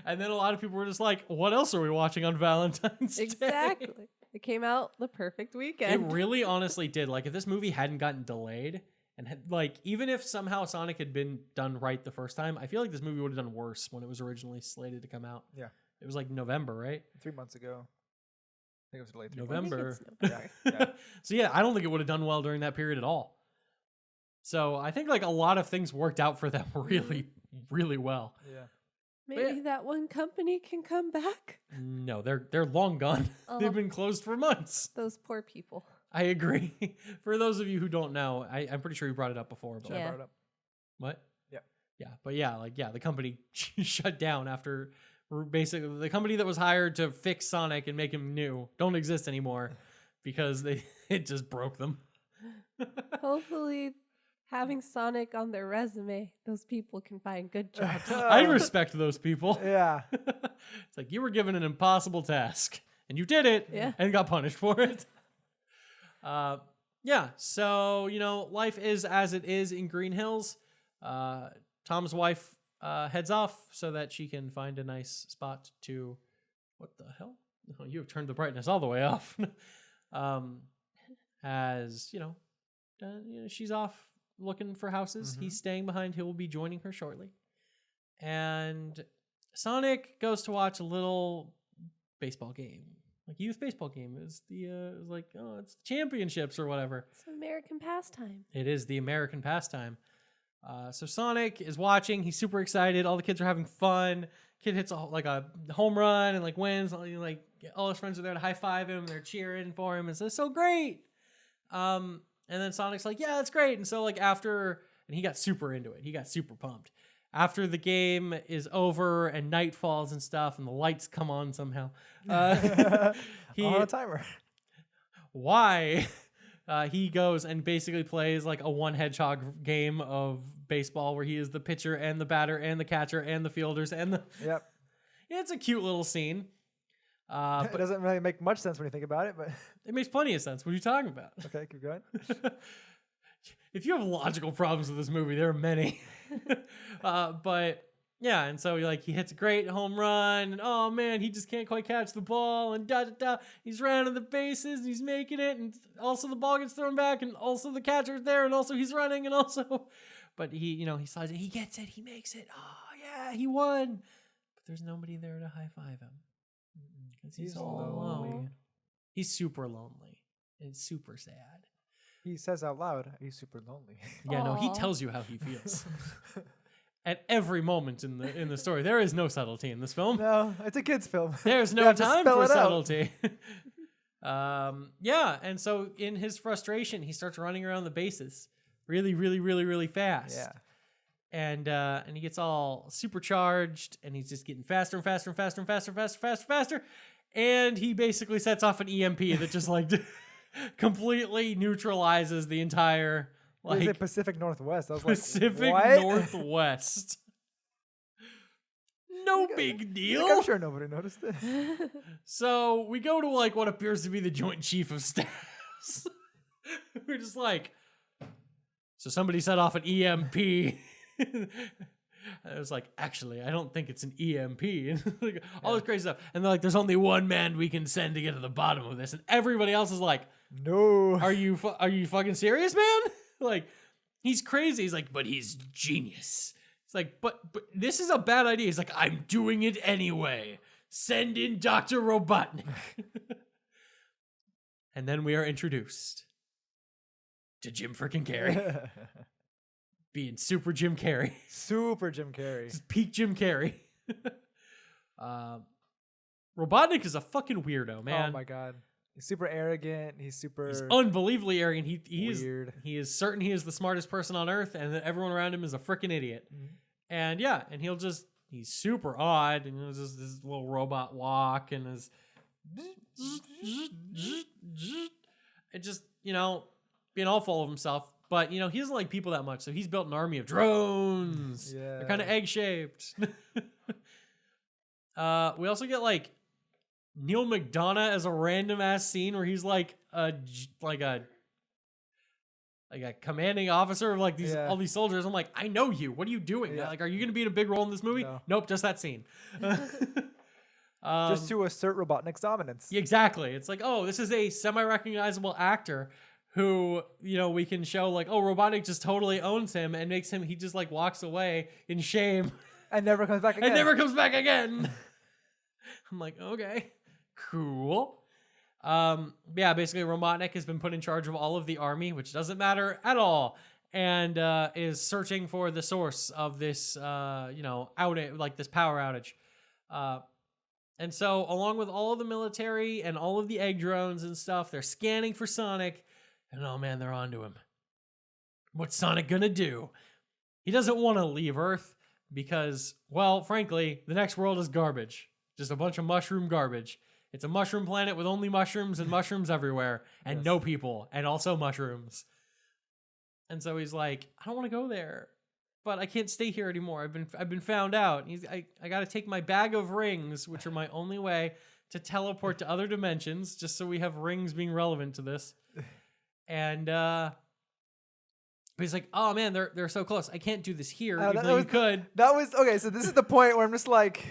Speaker 2: And then a lot of people were just like, "What else are we watching on Valentine's Day?"
Speaker 3: Exactly. It came out the perfect
Speaker 2: It
Speaker 3: weekend.
Speaker 2: really honestly did. Like if this movie hadn't gotten delayed and had, like even if somehow Sonic had been done right the first time, I feel like this movie would have done worse when it was originally slated to come out.
Speaker 1: Yeah.
Speaker 2: It was like November, right?
Speaker 1: 3 months ago. I think it was delayed.
Speaker 2: November.
Speaker 1: Yeah.
Speaker 2: So yeah, I don't think it would have done well during that period at all. So I think like a lot of things worked out for them really, really well.
Speaker 1: Yeah.
Speaker 3: Maybe that one company can come back.
Speaker 2: No, they're long gone.
Speaker 3: Oh.
Speaker 2: They've been closed for months.
Speaker 3: Those poor people.
Speaker 2: I agree. For those of you who don't know, I'm pretty sure you brought it up before. But
Speaker 1: So I
Speaker 3: Yeah.
Speaker 1: brought it up.
Speaker 2: What?
Speaker 1: Yeah.
Speaker 2: Yeah, but the company shut down after basically the company that was hired to fix Sonic and make him new don't exist anymore because it just broke them.
Speaker 3: Hopefully, having Sonic on their resume, those people can find good jobs.
Speaker 2: I respect those people.
Speaker 1: Yeah.
Speaker 2: It's like you were given an impossible task and you did it
Speaker 3: Yeah.
Speaker 2: and got punished for it. So, life is as it is in Green Hills. Tom's wife heads off so that she can find a nice spot to... What the hell? Oh, you have turned the brightness all the way off. She's off looking for houses.
Speaker 1: Mhm.
Speaker 2: He's staying behind. He will be joining her shortly. And Sonic goes to watch a little baseball game. Like youth baseball game. It was it's the championships or whatever.
Speaker 3: It's an American pastime.
Speaker 2: It is the American pastime. So Sonic is watching. He's super excited. All the kids are having fun. Kid hits a home run and wins. All his friends are there to high five him. They're cheering for him. It's so great. And then Sonic's like, yeah, that's great. And so and he got super into it. He got super pumped. After the game is over and night falls and stuff, and the lights come on somehow,
Speaker 1: On a timer.
Speaker 2: why he goes and basically plays like a one hedgehog game of baseball where he is the pitcher and the batter and the catcher and the fielders and the
Speaker 1: Yep.
Speaker 2: yeah, it's a cute little scene.
Speaker 1: It
Speaker 2: But
Speaker 1: doesn't really make much sense when you think about it, but
Speaker 2: it makes plenty of sense. What are you talking about?
Speaker 1: okay, keep going.
Speaker 2: If you have logical problems with this movie, there are many. But yeah, and so he hits a great home run, and oh man, he just can't quite catch the ball, and he's rounding the bases, and he's making it, and also the ball gets thrown back, and also the catcher's there, and also he's running, and also, but he slides it, he gets it, he makes it, oh yeah, he won, but there's nobody there to high five him because he's all
Speaker 1: lonely.
Speaker 2: alone. He's super lonely and super sad.
Speaker 1: He says out loud, he's super lonely.
Speaker 2: Yeah, no, he
Speaker 3: Aw.
Speaker 2: tells you how he feels. At every moment in the story. There is no subtlety in this film.
Speaker 1: No, it's a kid's film.
Speaker 2: There's
Speaker 1: You
Speaker 2: no
Speaker 1: have to
Speaker 2: time
Speaker 1: spell
Speaker 2: for
Speaker 1: it out.
Speaker 2: subtlety. And so in his frustration, he starts running around the bases really, really, really, really fast.
Speaker 1: Yeah.
Speaker 2: And he gets all supercharged, and he's just getting faster and faster and faster and faster and faster, faster, faster. And he basically sets off an EMP that just completely neutralizes the entire
Speaker 1: Is it Pacific Northwest? I was like,
Speaker 2: Pacific
Speaker 1: what?
Speaker 2: Northwest. No big
Speaker 1: Like,
Speaker 2: deal.
Speaker 1: I'm sure nobody noticed it.
Speaker 2: So we go to what appears to be the Joint Chief of Staff. house. We're just like, so somebody set off an EMP. I was like, actually, I don't think it's an EMP. And like, all this crazy stuff. And they're like, there's only one man we can send to get to the bottom of this. And everybody else is like,
Speaker 1: no.
Speaker 2: Are you fucking serious, man? Like, he's crazy. He's like, but he's genius. It's like, but this is a bad idea. He's like, I'm doing it anyway. Send in Dr. Robotnik. And then we are introduced to Jim frickin' Carrey. Being super Jim Carrey.
Speaker 1: Super Jim Carrey.
Speaker 2: This is peak Jim Carrey. Robotnik is a fucking weirdo, man.
Speaker 1: Oh my god. He's super arrogant. He's
Speaker 2: unbelievably arrogant. He
Speaker 1: weird.
Speaker 2: He is certain he is the smartest person on earth, and that everyone around him is a freaking idiot.
Speaker 1: Mm-hmm.
Speaker 2: And yeah, and he's super odd, and just this little robot walk, and his it just being all full of himself. But he doesn't like people that much, so he's built an army of drones.
Speaker 1: Yeah,
Speaker 2: they're kind of egg shaped. We also get like Neil McDonough as a random ass scene where he's like a commanding officer of like all these soldiers. I'm like, I know you. What are you doing?
Speaker 1: Yeah.
Speaker 2: Like, are you going to be in a big role in this movie?
Speaker 1: No.
Speaker 2: Nope, just that scene.
Speaker 1: Just to assert Robotnik's dominance.
Speaker 2: Exactly. It's like, oh, this is a semi-recognizable actor who, we can show like, oh, Robotnik just totally owns him and makes him, he just like walks away in shame.
Speaker 1: And never comes back again.
Speaker 2: And never comes back again. I'm like, okay, cool. Yeah, basically Robotnik has been put in charge of all of the army, which doesn't matter at all. And is searching for the source of this, outage, like this power outage. And so along with all of the military and all of the egg drones and stuff, they're scanning for Sonic. And oh man, they're onto him. What's Sonic gonna do? He doesn't want to leave Earth because, well, frankly, the next world is garbage. Just a bunch of mushroom garbage. It's a mushroom planet with only mushrooms and mushrooms everywhere and no people and also mushrooms. And so he's like, I don't want to go there, but I can't stay here anymore. I've been found out. I got to take my bag of rings, which are my only way to teleport to other dimensions, just so we have rings being relevant to this. And but he's like, oh man, they're so close. I can't do this here, even though you could.
Speaker 1: That was okay. So this is the point where I'm just like,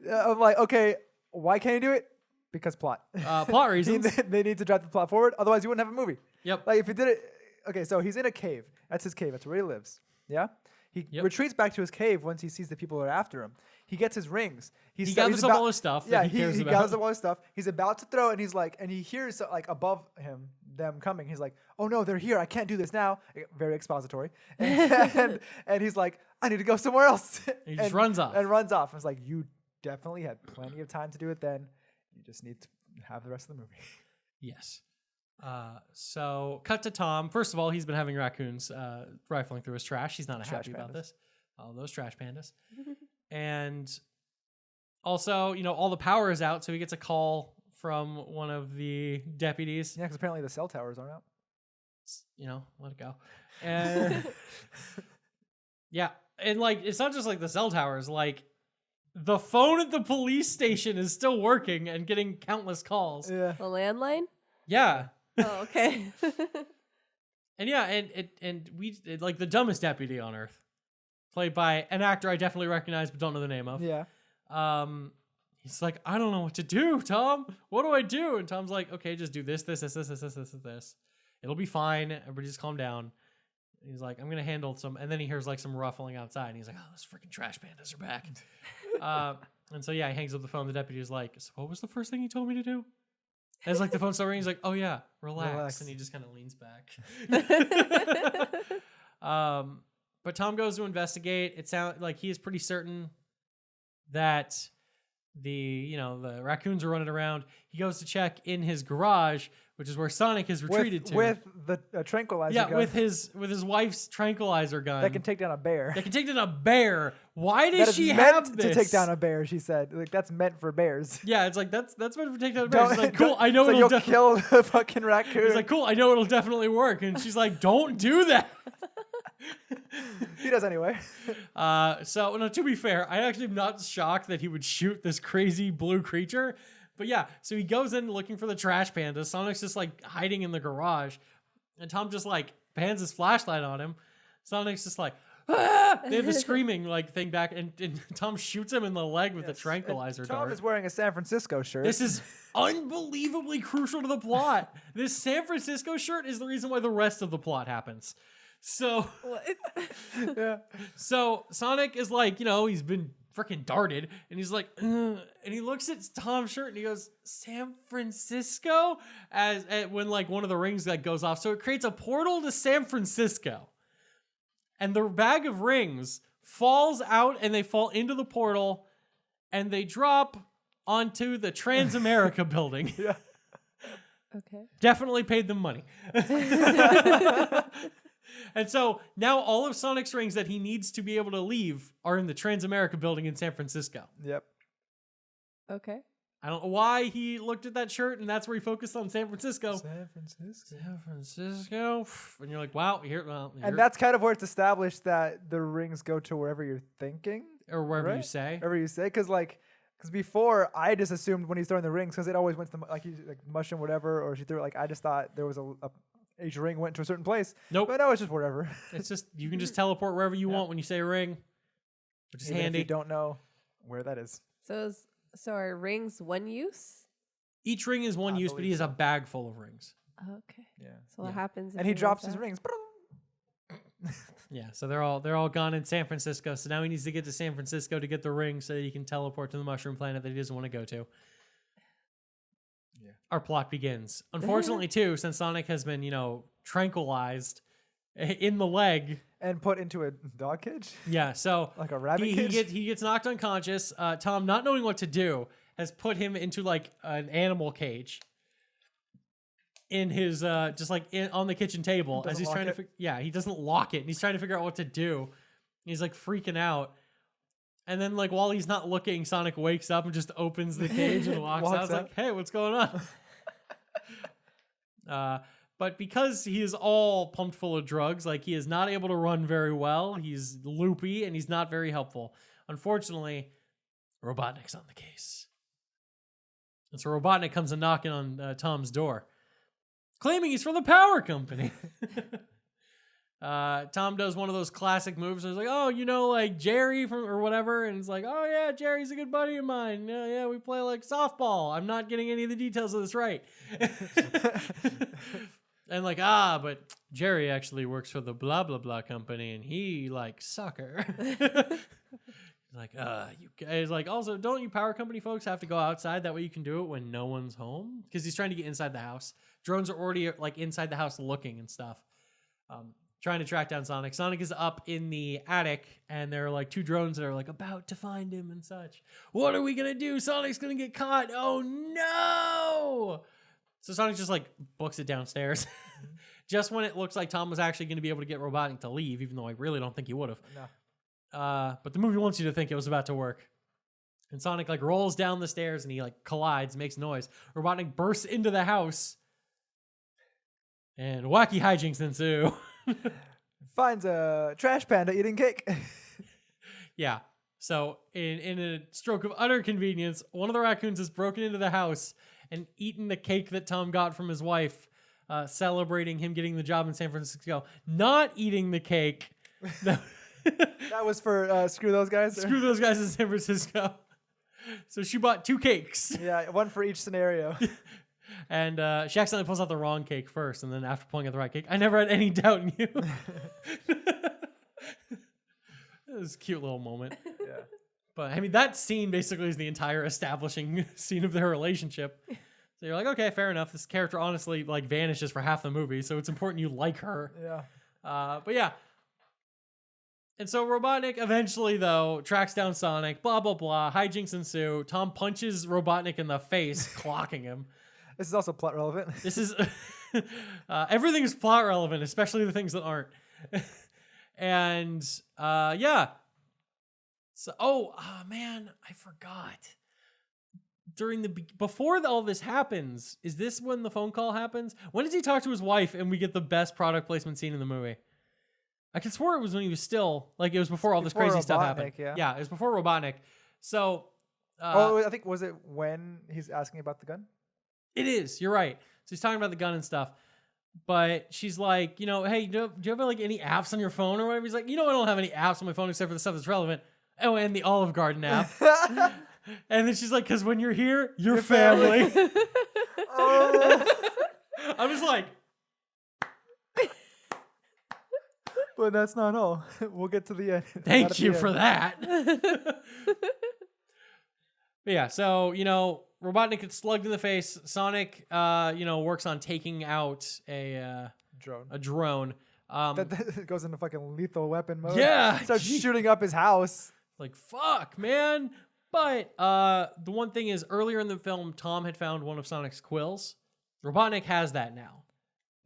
Speaker 1: okay, why can't you do it? Because plot.
Speaker 2: Plot reasons.
Speaker 1: They need to drive the plot forward. Otherwise, you wouldn't have a movie.
Speaker 2: Yep.
Speaker 1: Like if you did it. Okay, so he's in a cave. That's his cave. That's where he lives. Yeah. He retreats back to his cave once he sees the people that are after him. He gets his rings.
Speaker 2: He gathers up all his stuff.
Speaker 1: Yeah,
Speaker 2: that he cares about.
Speaker 1: gathers up all his stuff. He's about to throw, and he's like, and he hears like above him them coming. He's like, oh no, they're here. I can't do this now. Very expository. And he's like, I need to go somewhere else.
Speaker 2: He just runs off.
Speaker 1: And runs off. It's like, you definitely had plenty of time to do it then. You just need to have the rest of the movie.
Speaker 2: Yes. So cut to Tom. First of all, he's been having raccoons rifling through his trash. He's not happy about this. All those trash pandas. And also, all the power is out, so he gets a call from one of the deputies.
Speaker 1: Yeah, because apparently the cell towers aren't out.
Speaker 2: Let it go. And yeah, and like it's not just like the cell towers, like the phone at the police station is still working and getting countless calls.
Speaker 1: Yeah.
Speaker 3: A landline?
Speaker 2: Yeah.
Speaker 3: Oh, okay.
Speaker 2: And yeah, and we like the dumbest deputy on earth, played by an actor I definitely recognize but don't know the name of.
Speaker 1: Yeah.
Speaker 2: He's like, I don't know what to do, Tom. What do I do? And Tom's like, okay, just do this. It'll be fine. Everybody just calm down. And he's like, I'm gonna handle some. And then he hears like some ruffling outside, and he's like, oh, those freaking trash pandas are back. And so yeah, he hangs up the phone. The deputy is like, so what was the first thing you told me to do? And it's like the phone still ringing. He's like, oh yeah, relax. And he just kind of leans back. But Tom goes to investigate. It sounds like he is pretty certain that the raccoons are running around. He goes to check in his garage, which is where Sonic has retreated to.
Speaker 1: With the tranquilizer gun.
Speaker 2: Yeah, with his wife's tranquilizer gun.
Speaker 1: That can take down a bear.
Speaker 2: That can take down a bear. Why does she
Speaker 1: meant
Speaker 2: have this?
Speaker 1: to take down a bear, she said. Like, that's meant for bears.
Speaker 2: Yeah, it's like, that's meant for taking down a bear. She's like, cool, I know
Speaker 1: it'll kill the fucking raccoon.
Speaker 2: He's like, cool, I know it'll definitely work. And she's like, don't do that.
Speaker 1: He does anyway.
Speaker 2: So, no, to be fair, I actually am not shocked that he would shoot this crazy blue creature But yeah, so he goes in looking for the trash panda. Sonic's just like hiding in the garage, and Tom just like pans his flashlight on him. Sonic's just like, ah! They have the screaming like thing back, and Tom shoots him in the leg with a tranquilizer
Speaker 1: Tom
Speaker 2: dart.
Speaker 1: is wearing a San Francisco shirt.
Speaker 2: This is unbelievably crucial to the plot. This San Francisco shirt is the reason why the rest of the plot happens. So,
Speaker 1: yeah.
Speaker 2: So Sonic is like, he's been freaking darted, and he's like, ugh, and he looks at Tom's shirt and he goes, San Francisco, as when like one of the rings like goes off, so it creates a portal to San Francisco, and the bag of rings falls out, and they fall into the portal, and they drop onto the Transamerica building.
Speaker 1: Yeah.
Speaker 3: Okay.
Speaker 2: Definitely paid them money. And so now all of Sonic's rings that he needs to be able to leave are in the Transamerica building in San Francisco.
Speaker 1: Yep.
Speaker 3: Okay.
Speaker 2: I don't know why he looked at that shirt and that's where he focused on San Francisco.
Speaker 1: San Francisco.
Speaker 2: San Francisco. And you're like, wow, here.
Speaker 1: And that's kind of where it's established that the rings go to wherever you're thinking.
Speaker 2: Or wherever you
Speaker 1: right?
Speaker 2: say.
Speaker 1: Wherever you say. Because before, I just assumed when he's throwing the rings, because it always went to the mushroom, whatever, or she threw it, I just thought there was each ring went to a certain place.
Speaker 2: Nope.
Speaker 1: But no, it's just whatever.
Speaker 2: It's just, you can just teleport wherever you want when you say ring, which is
Speaker 1: Even
Speaker 2: handy.
Speaker 1: if you don't know where that is.
Speaker 3: So are rings one use?
Speaker 2: Each ring is one
Speaker 1: I
Speaker 2: use, but he
Speaker 1: believe
Speaker 2: has
Speaker 1: so.
Speaker 2: a bag full of rings.
Speaker 3: Okay.
Speaker 1: Yeah.
Speaker 3: So what happens? if
Speaker 1: And he
Speaker 3: moves
Speaker 1: drops his
Speaker 3: out?
Speaker 1: rings.
Speaker 2: Yeah, so they're all gone in San Francisco. So now he needs to get to San Francisco to get the ring so that he can teleport to the mushroom planet that he doesn't want to go to.
Speaker 1: Yeah.
Speaker 2: Our plot begins. Unfortunately, too, since Sonic has been, tranquilized in the leg.
Speaker 1: And put into a dog cage?
Speaker 2: Yeah, so
Speaker 1: Like a rabbit
Speaker 2: he
Speaker 1: cage?
Speaker 2: gets knocked unconscious. Tom, not knowing what to do, has put him into like an animal cage in his on the kitchen table as
Speaker 1: Doesn't
Speaker 2: he's
Speaker 1: lock
Speaker 2: trying
Speaker 1: it?
Speaker 2: to he doesn't lock it, and he's trying to figure out what to do. He's like freaking out, and then like while he's not looking, Sonic wakes up and just opens the cage and walks out. It's like, hey, what's going on? But because he is all pumped full of drugs, like he is not able to run very well. He's loopy and he's not very helpful. Unfortunately, Robotnik's on the case. And so Robotnik comes a knocking on Tom's door, claiming he's from the power company. Tom does one of those classic moves. And he's like, oh, like Jerry from or whatever. And it's like, oh, yeah, Jerry's a good buddy of mine. Yeah, we play like softball. I'm not getting any of the details of this right. And like, but Jerry actually works for the blah, blah, blah company. And he like soccer. Like, you guys, like, also, don't you power company folks have to go outside? That way you can do it when no one's home? Because he's trying to get inside the house. Drones are already, like, inside the house looking and stuff. Trying to track down Sonic. Sonic is up in the attic, and there are, like, 2 drones that are, like, about to find him and such. What are we going to do? Sonic's going to get caught. Oh, no! So Sonic just, like, books it downstairs. Just when it looks like Tom was actually going to be able to get Robotnik to leave, even though I really don't think he would have.
Speaker 1: No.
Speaker 2: But the movie wants you to think it was about to work. And Sonic like rolls down the stairs and he like collides, makes noise. Robotnik bursts into the house. And wacky hijinks ensue.
Speaker 1: Finds a trash panda eating cake.
Speaker 2: Yeah. So in a stroke of utter convenience, one of the raccoons has broken into the house and eaten the cake that Tom got from his wife, celebrating him getting the job in San Francisco. Not eating the cake.
Speaker 1: That was for screw those guys?
Speaker 2: Screw those guys in San Francisco. So she bought 2 cakes.
Speaker 1: Yeah, one for each scenario.
Speaker 2: And she accidentally pulls out the wrong cake first. And then after pulling out the right cake, I never had any doubt in you. It was a cute little moment.
Speaker 1: Yeah.
Speaker 2: But I mean, that scene basically is the entire establishing scene of their relationship. So you're like, okay, fair enough. This character honestly like vanishes for half the movie. So it's important you like her.
Speaker 1: Yeah.
Speaker 2: But yeah. And so Robotnik eventually, though, tracks down Sonic, blah, blah, blah. Hijinks ensue. Tom punches Robotnik in the face, clocking him.
Speaker 1: This is also plot relevant.
Speaker 2: This is... everything is plot relevant, especially the things that aren't. And, yeah. So, man, I forgot. Before all this happens, is this when the phone call happens? When does he talk to his wife and we get the best product placement scene in the movie? I could swear it was when he was still, like, it was before all this
Speaker 1: Before
Speaker 2: crazy stuff
Speaker 1: Robotnik,
Speaker 2: happened.
Speaker 1: yeah.
Speaker 2: Yeah, it was before Robotnik. So
Speaker 1: I think was it when he's asking about the gun?
Speaker 2: It is. You're right. So he's talking about the gun and stuff. But she's like, hey, do you have like any apps on your phone or whatever? He's like, I don't have any apps on my phone except for the stuff that's relevant. Oh, and the Olive Garden app. And then she's like, because when you're here, you're family.
Speaker 1: Oh.
Speaker 2: I was like,
Speaker 1: But that's not all. We'll get to the end.
Speaker 2: thank you for that. But yeah, so, Robotnik gets slugged in the face. Sonic, works on taking out a drone.
Speaker 1: That goes into fucking lethal weapon mode.
Speaker 2: Yeah.
Speaker 1: Starts shooting up his house.
Speaker 2: Like, fuck, man. But the one thing is, earlier in the film, Tom had found one of Sonic's quills. Robotnik has that now.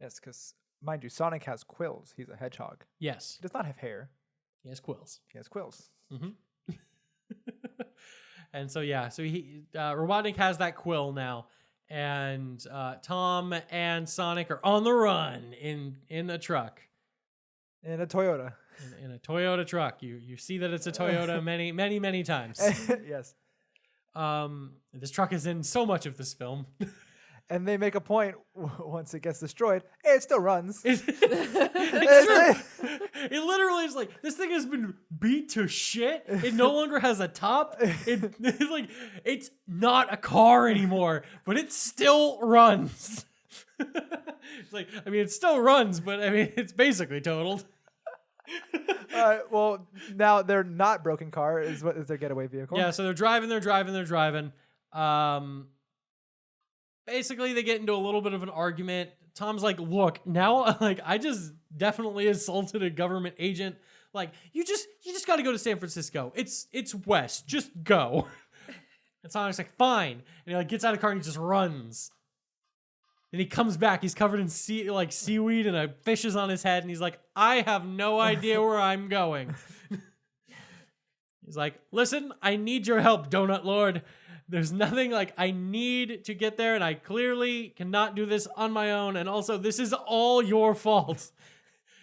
Speaker 1: Yes, because, mind you, Sonic has quills. He's a hedgehog.
Speaker 2: Yes.
Speaker 1: He does not have hair.
Speaker 2: He has quills.
Speaker 1: He has quills.
Speaker 2: Mm-hmm. And so, yeah. So Robotnik has that quill now. And Tom and Sonic are on the run in a truck.
Speaker 1: In a Toyota.
Speaker 2: In a Toyota truck. You see that it's a Toyota many, many, many times.
Speaker 1: Yes.
Speaker 2: This truck is in so much of this film.
Speaker 1: And they make a point once it gets destroyed, it still runs.
Speaker 2: It's true. It literally is like, this thing has been beat to shit. It no longer has a top. It's not a car anymore, but it still runs. It's like, it still runs, but it's basically totaled.
Speaker 1: All right, well, now their not broken car is their getaway vehicle.
Speaker 2: Yeah, so they're driving. Basically, they get into a little bit of an argument. Tom's like, look, now, I just definitely assaulted a government agent. Like, you just got to go to San Francisco. It's west. Just go. And Sonic's like, fine. And he gets out of the car and he just runs. And he comes back. He's covered in seaweed and a fish is on his head. And he's like, I have no idea where I'm going. He's like, listen, I need your help, Donut Lord. There's nothing I need to get there, and I clearly cannot do this on my own. And also, this is all your fault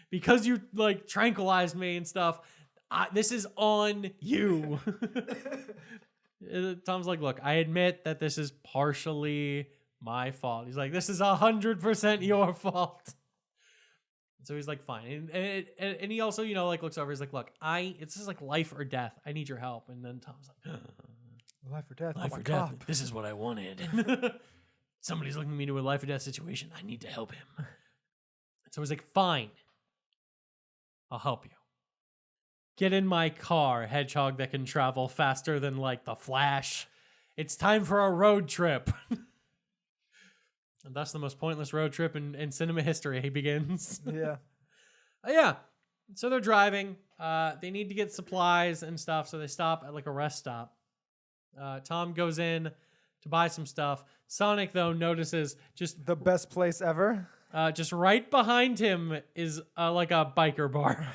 Speaker 2: because you tranquilized me and stuff. This is on you. Tom's like, look, I admit that this is partially my fault. He's like, this is 100% your fault. So he's like, fine. And he also, looks over. He's like, look, this is life or death. I need your help. And then Tom's like,
Speaker 1: life or death.
Speaker 2: Life or death. This is what I wanted. Somebody's looking me into a life or death situation. I need to help him. So he's like, fine. I'll help you. Get in my car, hedgehog that can travel faster than the Flash. It's time for a road trip. And that's the most pointless road trip in cinema history. He begins.
Speaker 1: Yeah.
Speaker 2: Yeah. So they're driving. They need to get supplies and stuff. So they stop at a rest stop. Tom goes in to buy some stuff. Sonic, though, notices just
Speaker 1: the best place ever.
Speaker 2: Just right behind him is a biker bar.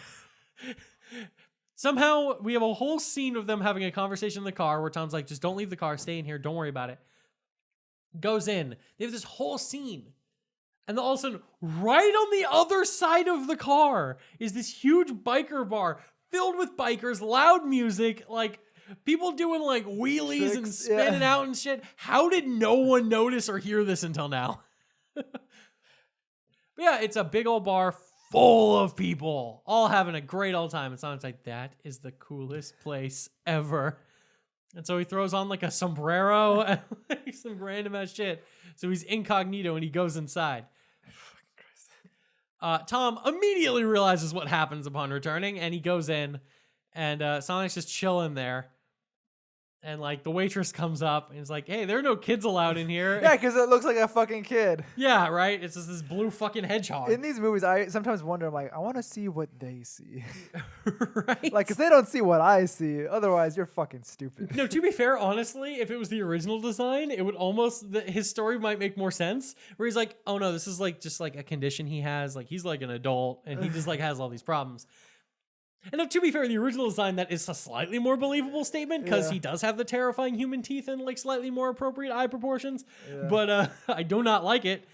Speaker 2: Somehow we have a whole scene of them having a conversation in the car where Tom's like, just don't leave the car, stay in here, don't worry about it. Goes in. They have this whole scene. And then all of a sudden, right on the other side of the car is this huge biker bar filled with bikers, loud music, people doing wheelies
Speaker 1: Tricks,
Speaker 2: and spinning out and shit. How did no one notice or hear this until now? But yeah, it's a big old bar full of people, all having a great old time. It sounds like that is the coolest place ever. And so he throws on a sombrero and some random ass shit. So he's incognito and he goes inside. Tom immediately realizes what happens upon returning and he goes in and Sonic's just chilling there. And the waitress comes up and is like, hey, there are no kids allowed in here.
Speaker 1: Yeah, because it looks like a fucking kid.
Speaker 2: Yeah, right? It's just this blue fucking hedgehog.
Speaker 1: In these movies, I sometimes wonder, I want to see what they see.
Speaker 2: Right?
Speaker 1: Because they don't see what I see. Otherwise, you're fucking stupid.
Speaker 2: No, to be fair, honestly, if it was the original design, it would his story might make more sense. Where he's like, oh no, this is just a condition he has. He's an adult and he just has all these problems. And now, to be fair, the original design, that is a slightly more believable statement because he does have the terrifying human teeth and slightly more appropriate eye proportions. Yeah. But I do not like it.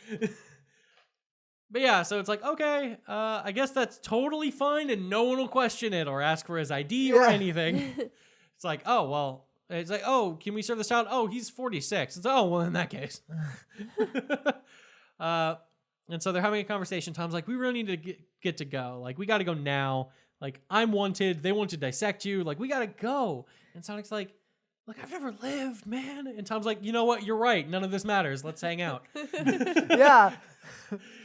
Speaker 2: But yeah, so it's okay, I guess that's totally fine and no one will question it or ask for his ID or anything. It's oh, well, it's like, oh, can we serve this child? Oh, he's 46. It's oh, well, in that case. And so they're having a conversation. Tom's like, we really need to get to go. Like, we got to go now. Like, I'm wanted. They want to dissect you. Like, we got to go. And Sonic's like, look, I've never lived, man. And Tom's like, you know what? You're right. None of this matters. Let's hang out.
Speaker 1: Yeah.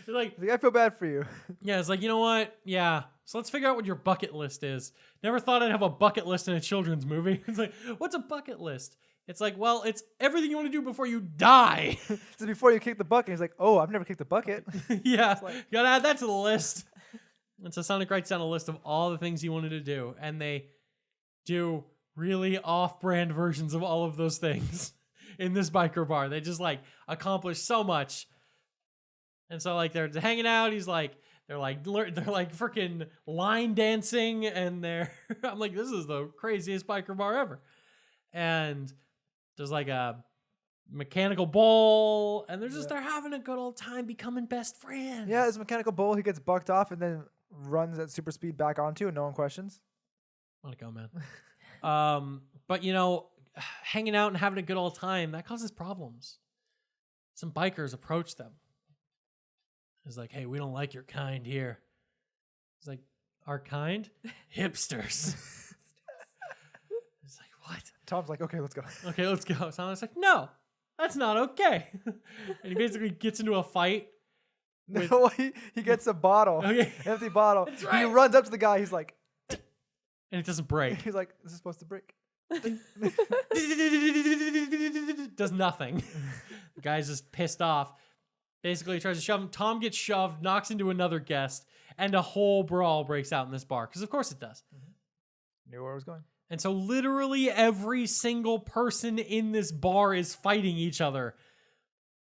Speaker 2: Like,
Speaker 1: I feel bad for you.
Speaker 2: yeah, it's like, you know what? Yeah. So let's figure out what your bucket list is. Never thought I'd have a bucket list in a children's movie. It's like, what's a bucket list? It's like, well, it's everything you want to do before you die.
Speaker 1: So before you kick the bucket, he's like, oh, I've never kicked the bucket.
Speaker 2: Yeah, you gotta add that to the list. And so Sonic writes down a list of all the things he wanted to do, and they do really off-brand versions of all of those things in this biker bar. They just like accomplish so much. And so like they're hanging out. He's like, they're like freaking line dancing, and I'm like, this is the craziest biker bar ever. And there's like a mechanical bull, and they're having a good old time becoming best friends.
Speaker 1: Yeah, this mechanical bull, he gets bucked off and then runs at super speed back onto, and no one questions.
Speaker 2: Let it go, man. But you know, hanging out and having a good old time, that causes problems. Some bikers approach them. It's like, hey, we don't like your kind here. It's like, our kind? Hipsters. It's like, what?
Speaker 1: Tom's like, okay, let's go.
Speaker 2: Okay, let's go. Sonic's like, no, that's not okay. And he basically gets into a fight.
Speaker 1: No, he gets a bottle, empty bottle.
Speaker 2: That's right.
Speaker 1: He runs up to the guy. He's like,
Speaker 2: and it doesn't break.
Speaker 1: He's like, this is supposed to break.
Speaker 2: Does nothing. The guy's just pissed off. Basically, he tries to shove him. Tom gets shoved, knocks into another guest, and a whole brawl breaks out in this bar. Because of course it does.
Speaker 1: Knew where I was going.
Speaker 2: And so literally every single person in this bar is fighting each other.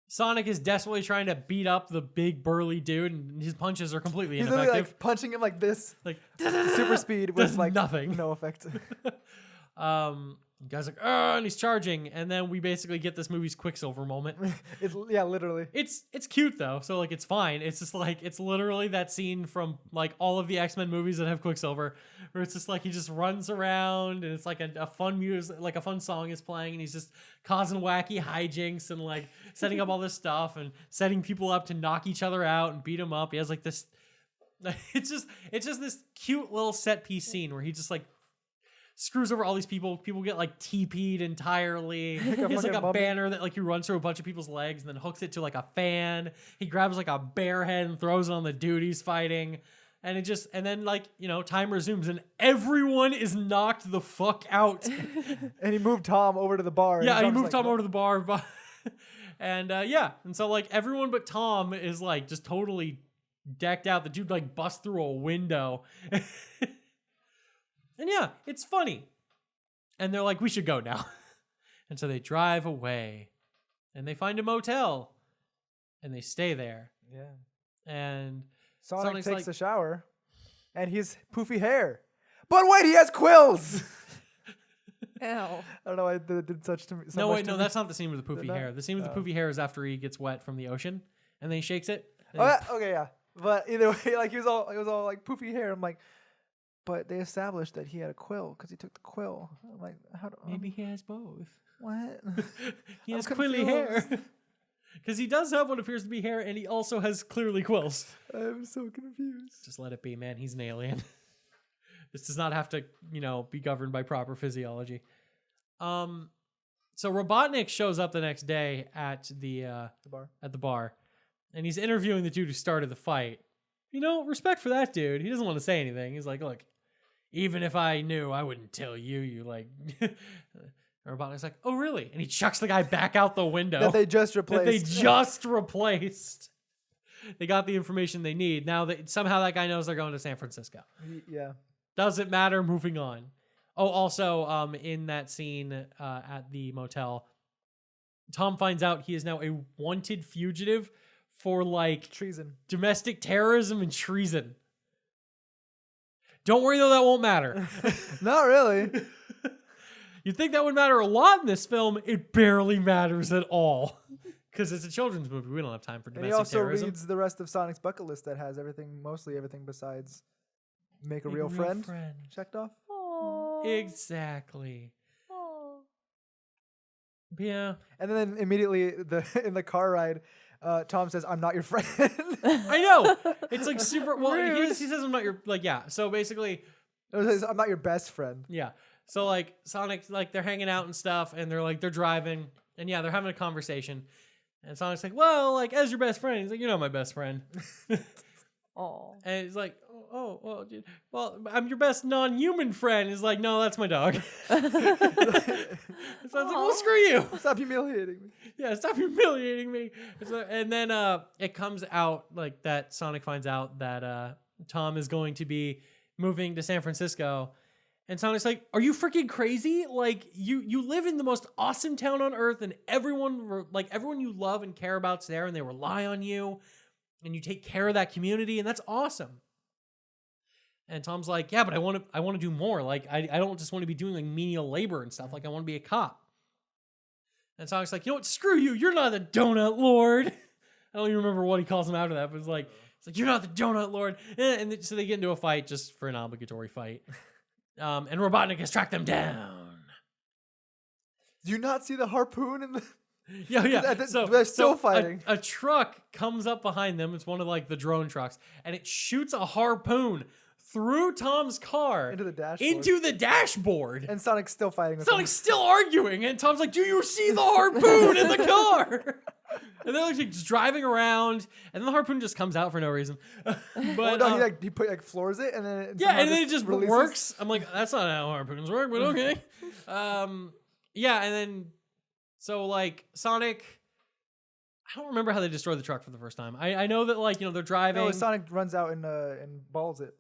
Speaker 2: Sonic is desperately trying to beat up the big burly dude, and his punches are completely ineffective.
Speaker 1: He's like punching him like this,
Speaker 2: like
Speaker 1: super speed with like
Speaker 2: nothing,
Speaker 1: no effect.
Speaker 2: The guy's like, oh, and he's charging, and then we basically get this movie's Quicksilver moment.
Speaker 1: Yeah, literally.
Speaker 2: It's cute though, so like it's fine. It's just like it's literally that scene from like all of the X-Men movies that have Quicksilver, where it's just like he just runs around and it's like a fun music, like a fun song is playing, and he's just causing wacky hijinks and like setting up all this stuff and setting people up to knock each other out and beat them up. He has like this. It's just this cute little set piece scene where he just like screws over all these people. People get like TP'd entirely. He has like a banner that like he runs through a bunch of people's legs and then hooks it to like a fan. He grabs like a bear head and throws it on the dude he's fighting. And it just, and then like, you know, time resumes and everyone is knocked the fuck out.
Speaker 1: And he moved Tom over to the bar.
Speaker 2: Yeah, he moved Tom over to the bar. And yeah, and so like everyone but Tom is like just totally decked out. The dude like busts through a window. And yeah, it's funny. And they're like, we should go now. And so they drive away. And they find a motel. And they stay there.
Speaker 1: Yeah.
Speaker 2: And
Speaker 1: Sonic
Speaker 2: Sonic's
Speaker 1: takes
Speaker 2: like,
Speaker 1: a shower. And he's poofy hair. But wait, he has quills!
Speaker 3: Ew.
Speaker 1: I don't know why it did such to me.
Speaker 2: No, wait, no, that's not the scene with the poofy hair. The scene with the poofy hair is after he gets wet from the ocean. And then he shakes it.
Speaker 1: Oh, yeah, okay, yeah. But either way, like, it was all like poofy hair. I'm like, but they established that he had a quill because he took the quill. I'm like, how do
Speaker 2: maybe he has both?
Speaker 1: What?
Speaker 2: He has quilly hair. Because he does have what appears to be hair, and he also has clearly quills.
Speaker 1: I'm so confused.
Speaker 2: Just let it be, man. He's an alien. This does not have to, you know, be governed by proper physiology. So Robotnik shows up the next day at the bar, and he's interviewing the dude who started the fight. You know, respect for that dude. He doesn't want to say anything. He's like, look, even if I knew, I wouldn't tell you. You like, Robotnik's like, oh really? And he chucks the guy back out the window.
Speaker 1: That they just
Speaker 2: replaced. They got the information they need. Now that somehow that guy knows they're going to San Francisco.
Speaker 1: Yeah.
Speaker 2: Doesn't matter. Moving on. Oh, also, in that scene at the motel, Tom finds out he is now a wanted fugitive for like
Speaker 1: treason,
Speaker 2: domestic terrorism, and treason. Don't worry though, that won't matter.
Speaker 1: Not really.
Speaker 2: You'd think that would matter a lot in this film. It barely matters at all. Because it's a children's movie. We don't have time for domestic terrorism.
Speaker 1: And he also reads the rest of Sonic's bucket list that has mostly everything besides make a real friend checked off.
Speaker 2: Aww. Exactly.
Speaker 3: Aww.
Speaker 2: Yeah.
Speaker 1: And then immediately in the car ride, Tom says, "I'm not your friend."
Speaker 2: I know. It's like super. Well,
Speaker 3: Rude.
Speaker 2: he says, "I'm not your like." Yeah. So basically,
Speaker 1: It says, "I'm not your best friend."
Speaker 2: yeah. So like Sonic, like they're hanging out and stuff, and they're driving, and yeah, they're having a conversation. And Sonic's like, "Well, like as your best friend," he's like, "You're not my best friend."
Speaker 3: Oh.
Speaker 2: And he's like, "Oh, well, dude, well, I'm your best non-human friend." He's like, "No, that's my dog." So I was like, "Well, screw you."
Speaker 1: Stop humiliating me.
Speaker 2: Yeah, stop humiliating me. And then it comes out like that Sonic finds out that Tom is going to be moving to San Francisco. And Sonic's like, "Are you freaking crazy? Like you live in the most awesome town on earth and everyone you love and care about's there and they rely on you and you take care of that community and that's awesome." And Tom's like, "Yeah, but I want to do more. Like I don't just want to be doing like menial labor and stuff. Like I want to be a cop." And Sonic's like, "You know what? Screw you. You're not the donut lord." I don't even remember what he calls him after that, but it's like, "You're not the donut lord." And so they get into a fight just for an obligatory fight. And Robotnik has tracked them down.
Speaker 1: Do you not see the harpoon in the?
Speaker 2: Yeah.
Speaker 1: They're still fighting.
Speaker 2: A truck comes up behind them. It's one of like the drone trucks, and it shoots a harpoon through Tom's car
Speaker 1: Into the dashboard.
Speaker 2: And
Speaker 1: And Sonic's still fighting with
Speaker 2: Sonic's still arguing, and Tom's like, "Do you see the harpoon in the car?" And they're like just driving around, and then the harpoon just comes out for no reason. But
Speaker 1: Oh, no, he floors it, and then
Speaker 2: yeah, and then it just
Speaker 1: releases.
Speaker 2: works. I'm like, that's not how harpoons work, but okay. Yeah, and then so like Sonic, I don't remember how they destroyed the truck for the first time. I know that like they're driving.
Speaker 1: No, Sonic runs out and balls it.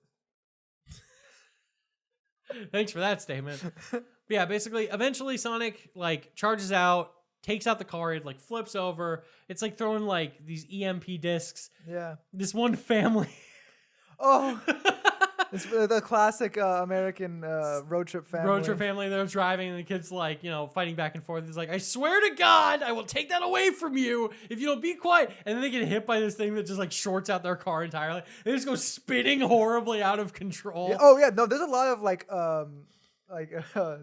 Speaker 2: Thanks for that statement. But yeah, basically, eventually Sonic like charges out, takes out the car, it like flips over. It's like throwing like these EMP discs.
Speaker 1: Yeah.
Speaker 2: This one family.
Speaker 1: Oh. It's the classic American road trip family.
Speaker 2: Road trip family. They're driving, and the kid's like, fighting back and forth. He's like, "I swear to God, I will take that away from you if you don't be quiet." And then they get hit by this thing that just like shorts out their car entirely. They just go spinning horribly out of control.
Speaker 1: Yeah, oh yeah, no, there's a lot of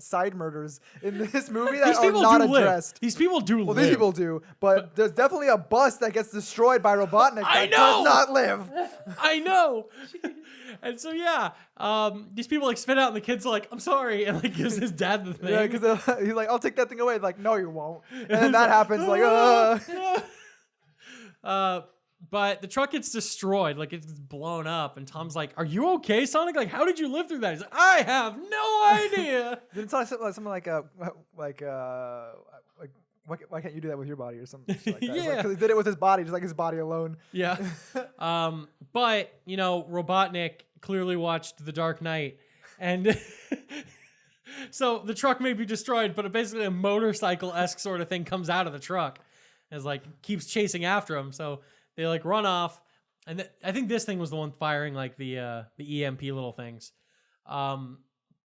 Speaker 1: side murders in this movie that are not addressed.
Speaker 2: These people do
Speaker 1: Well,
Speaker 2: live.
Speaker 1: these people do, but there's definitely a bus that gets destroyed by Robotnik that does not live.
Speaker 2: I know. And so yeah, these people like spin out, and the kid's like, "I'm sorry," and like gives his dad the thing.
Speaker 1: Yeah, because he's like, "I'll take that thing away." Like, no, you won't. And then that happens. Like,
Speaker 2: But the truck gets destroyed, like it's blown up, and Tom's like, "Are you okay, Sonic? Like, how did you live through that?" He's like, "I have no idea."
Speaker 1: Then it's something like why can't you do that with your body or something like that?
Speaker 2: Yeah.
Speaker 1: Because he did it with his body, just like his body alone.
Speaker 2: Yeah. But Robotnik clearly watched The Dark Knight, and so the truck may be destroyed, but basically a motorcycle-esque sort of thing comes out of the truck, as like keeps chasing after him. So they like run off, and I think this thing was the one firing like the EMP little things.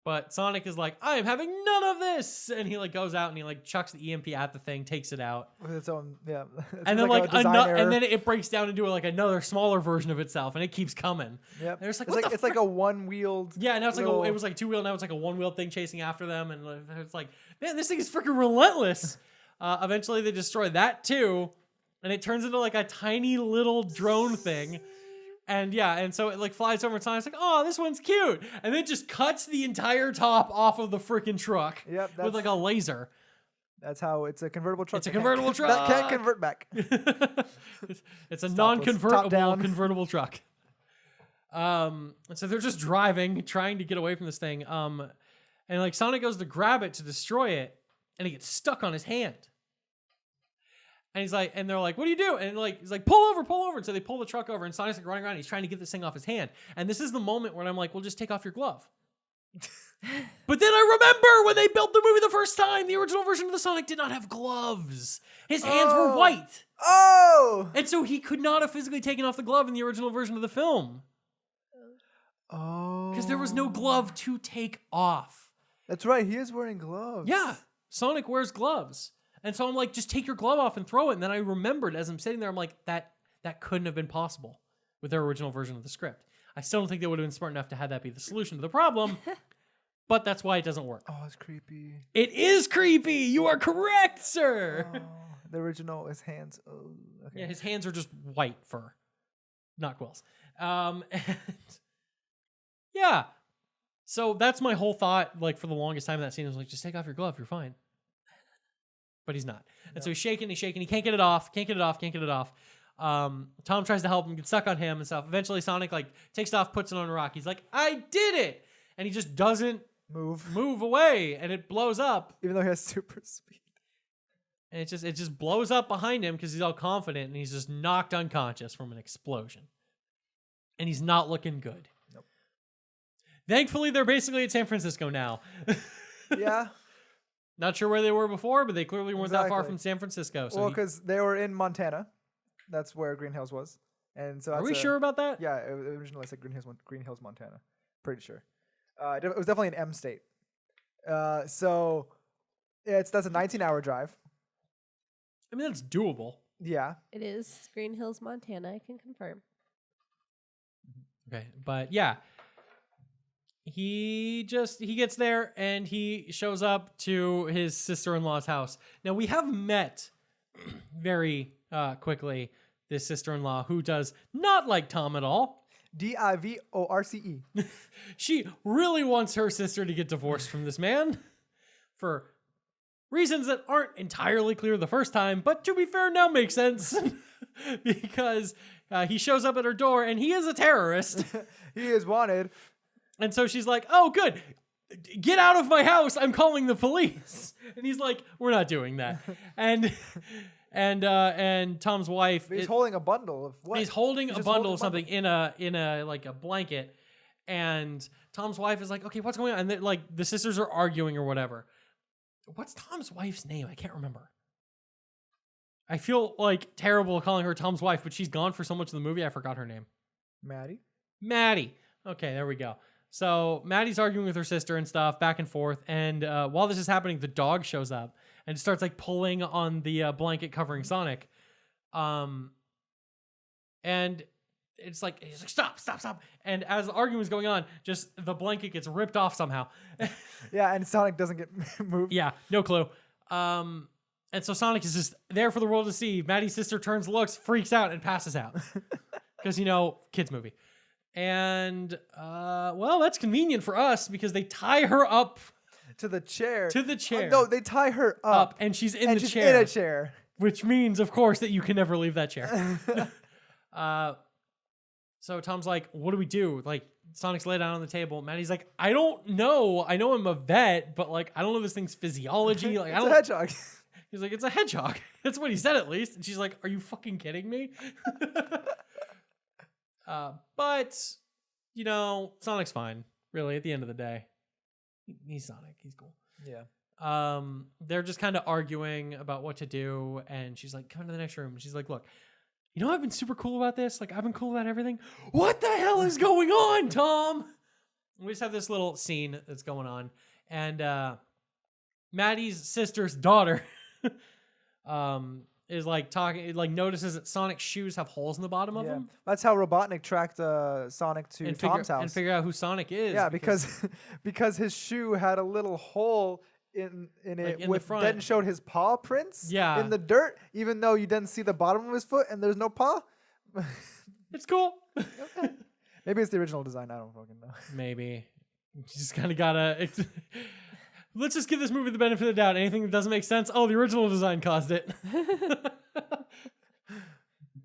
Speaker 2: But Sonic is like, "I am having none of this," and he like goes out and he like chucks the EMP at the thing, takes it out,
Speaker 1: With its own, yeah.
Speaker 2: and then
Speaker 1: like a design error.
Speaker 2: and then it breaks down into like another smaller version of itself, and it keeps coming.
Speaker 1: Yep.
Speaker 2: And it's like,
Speaker 1: it's like a one-wheeled.
Speaker 2: yeah, now it's
Speaker 1: little...
Speaker 2: like it was like two-wheel, now it's like a one-wheeled thing chasing after them, and it's like, man, this thing is freaking relentless. Eventually they destroy that too, and it turns into like a tiny little drone thing. And yeah, and so it like flies over time. It's like, "Oh, this one's cute," and then it just cuts the entire top off of the freaking truck.
Speaker 1: Yep,
Speaker 2: with like a laser.
Speaker 1: That's how it's a convertible truck.
Speaker 2: It's a convertible truck
Speaker 1: that can't convert back.
Speaker 2: It's a non-convertible
Speaker 1: top-down.
Speaker 2: convertible truck. And so they're just driving, trying to get away from this thing. And like Sonic goes to grab it to destroy it, and he gets stuck on his hand. And he's like, and they're like, "What do you do?" And like, he's like, pull over. And so they pull the truck over, and Sonic's like running around. He's trying to get this thing off his hand. And this is the moment where I'm like, "Well, just take off your glove." But then I remember when they built the movie the first time, the original version of the Sonic did not have gloves. His hands were white.
Speaker 1: Oh!
Speaker 2: And so he could not have physically taken off the glove in the original version of the film.
Speaker 1: Oh.
Speaker 2: Because there was no glove to take off.
Speaker 1: That's right. He is wearing gloves.
Speaker 2: Yeah. Sonic wears gloves. And so I'm like, just take your glove off and throw it. And then I remembered as I'm sitting there, I'm like, that couldn't have been possible with their original version of the script. I still don't think they would have been smart enough to have that be the solution to the problem. But that's why it doesn't work.
Speaker 1: Oh, it's creepy.
Speaker 2: It is creepy. You are correct, sir.
Speaker 1: Oh, the original, his hands. Oh, okay.
Speaker 2: Yeah, his hands are just white fur, not quills. And yeah. So that's my whole thought. Like for the longest time in that scene, I was like, just take off your glove. You're fine. But he's not. And so he's shaking. He can't get it off. Tom tries to help him, gets stuck on him and stuff. Eventually Sonic like takes it off, puts it on a rock. He's like, I did it. And he just doesn't move away, and it blows up.
Speaker 1: Even though he has super speed.
Speaker 2: And it just blows up behind him because he's all confident, and he's just knocked unconscious from an explosion. And he's not looking good.
Speaker 1: Nope.
Speaker 2: Thankfully, they're basically at San Francisco now.
Speaker 1: Yeah.
Speaker 2: Not sure where they were before, but they clearly weren't that far from San Francisco. So
Speaker 1: well, because they were in Montana. That's where Green Hills was. And so
Speaker 2: are we sure about that?
Speaker 1: Yeah, it originally said Green Hills, Montana. Pretty sure. It was definitely an M state. So that's a 19-hour drive.
Speaker 2: I mean, that's doable.
Speaker 1: Yeah.
Speaker 3: It is Green Hills, Montana. I can confirm.
Speaker 2: Okay, but yeah. He gets there and he shows up to his sister-in-law's house. Now, we have met very quickly this sister-in-law who does not like Tom at all.
Speaker 1: Divorce.
Speaker 2: She really wants her sister to get divorced from this man for reasons that aren't entirely clear the first time, but to be fair, now makes sense because he shows up at her door and he is a terrorist.
Speaker 1: He is wanted.
Speaker 2: And so she's like, oh, good. Get out of my house. I'm calling the police. And he's like, we're not doing that. And Tom's wife.
Speaker 1: He's holding a bundle of what?
Speaker 2: He's holding a bundle of something in a like a blanket. And Tom's wife is like, okay, what's going on? And like the sisters are arguing or whatever. What's Tom's wife's name? I can't remember. I feel like terrible calling her Tom's wife, but she's gone for so much of the movie. I forgot her name. Maddie. Okay, there we go. So Maddie's arguing with her sister and stuff, back and forth. And while this is happening, the dog shows up and starts like pulling on the blanket covering Sonic. And it's like, he's like, stop. And as the argument is going on, just the blanket gets ripped off somehow.
Speaker 1: Yeah, and Sonic doesn't get moved.
Speaker 2: Yeah, no clue. And so Sonic is just there for the world to see. Maddie's sister turns, looks, freaks out, and passes out. Because, kids movie. And, well, that's convenient for us because they tie her up.
Speaker 1: To the chair.
Speaker 2: No,
Speaker 1: they tie her up.
Speaker 2: And she's in
Speaker 1: and
Speaker 2: the
Speaker 1: she's
Speaker 2: chair.
Speaker 1: in a chair.
Speaker 2: Which means, of course, that you can never leave that chair. So Tom's like, what do we do? Like, Sonic's laid down on the table. Maddie's like, I don't know. I know I'm a vet, but like, I don't know this thing's physiology. Like,
Speaker 1: It's a hedgehog.
Speaker 2: He's like, it's a hedgehog. That's what he said at least. And she's like, are you fucking kidding me? But, Sonic's fine, really, at the end of the day. He's Sonic. He's cool.
Speaker 1: Yeah.
Speaker 2: They're just kind of arguing about what to do. And she's like, come to the next room. And she's like, look, I've been super cool about this. Like, I've been cool about everything. What the hell is going on, Tom? And we just have this little scene that's going on. And Maddie's sister's daughter is like talking, like notices that Sonic's shoes have holes in the bottom of them.
Speaker 1: That's how Robotnik tracked Sonic to Tom's house.
Speaker 2: And figure out who Sonic is.
Speaker 1: Yeah, because his shoe had a little hole in it
Speaker 2: in the front.
Speaker 1: Then showed his paw prints
Speaker 2: Yeah.
Speaker 1: in the dirt, even though you didn't see the bottom of his foot and there's no paw.
Speaker 2: It's cool.
Speaker 1: Okay. Maybe it's the original design. I don't fucking know.
Speaker 2: Maybe. You just kind of gotta... Let's just give this movie the benefit of the doubt. Anything that doesn't make sense, oh, the original design caused it.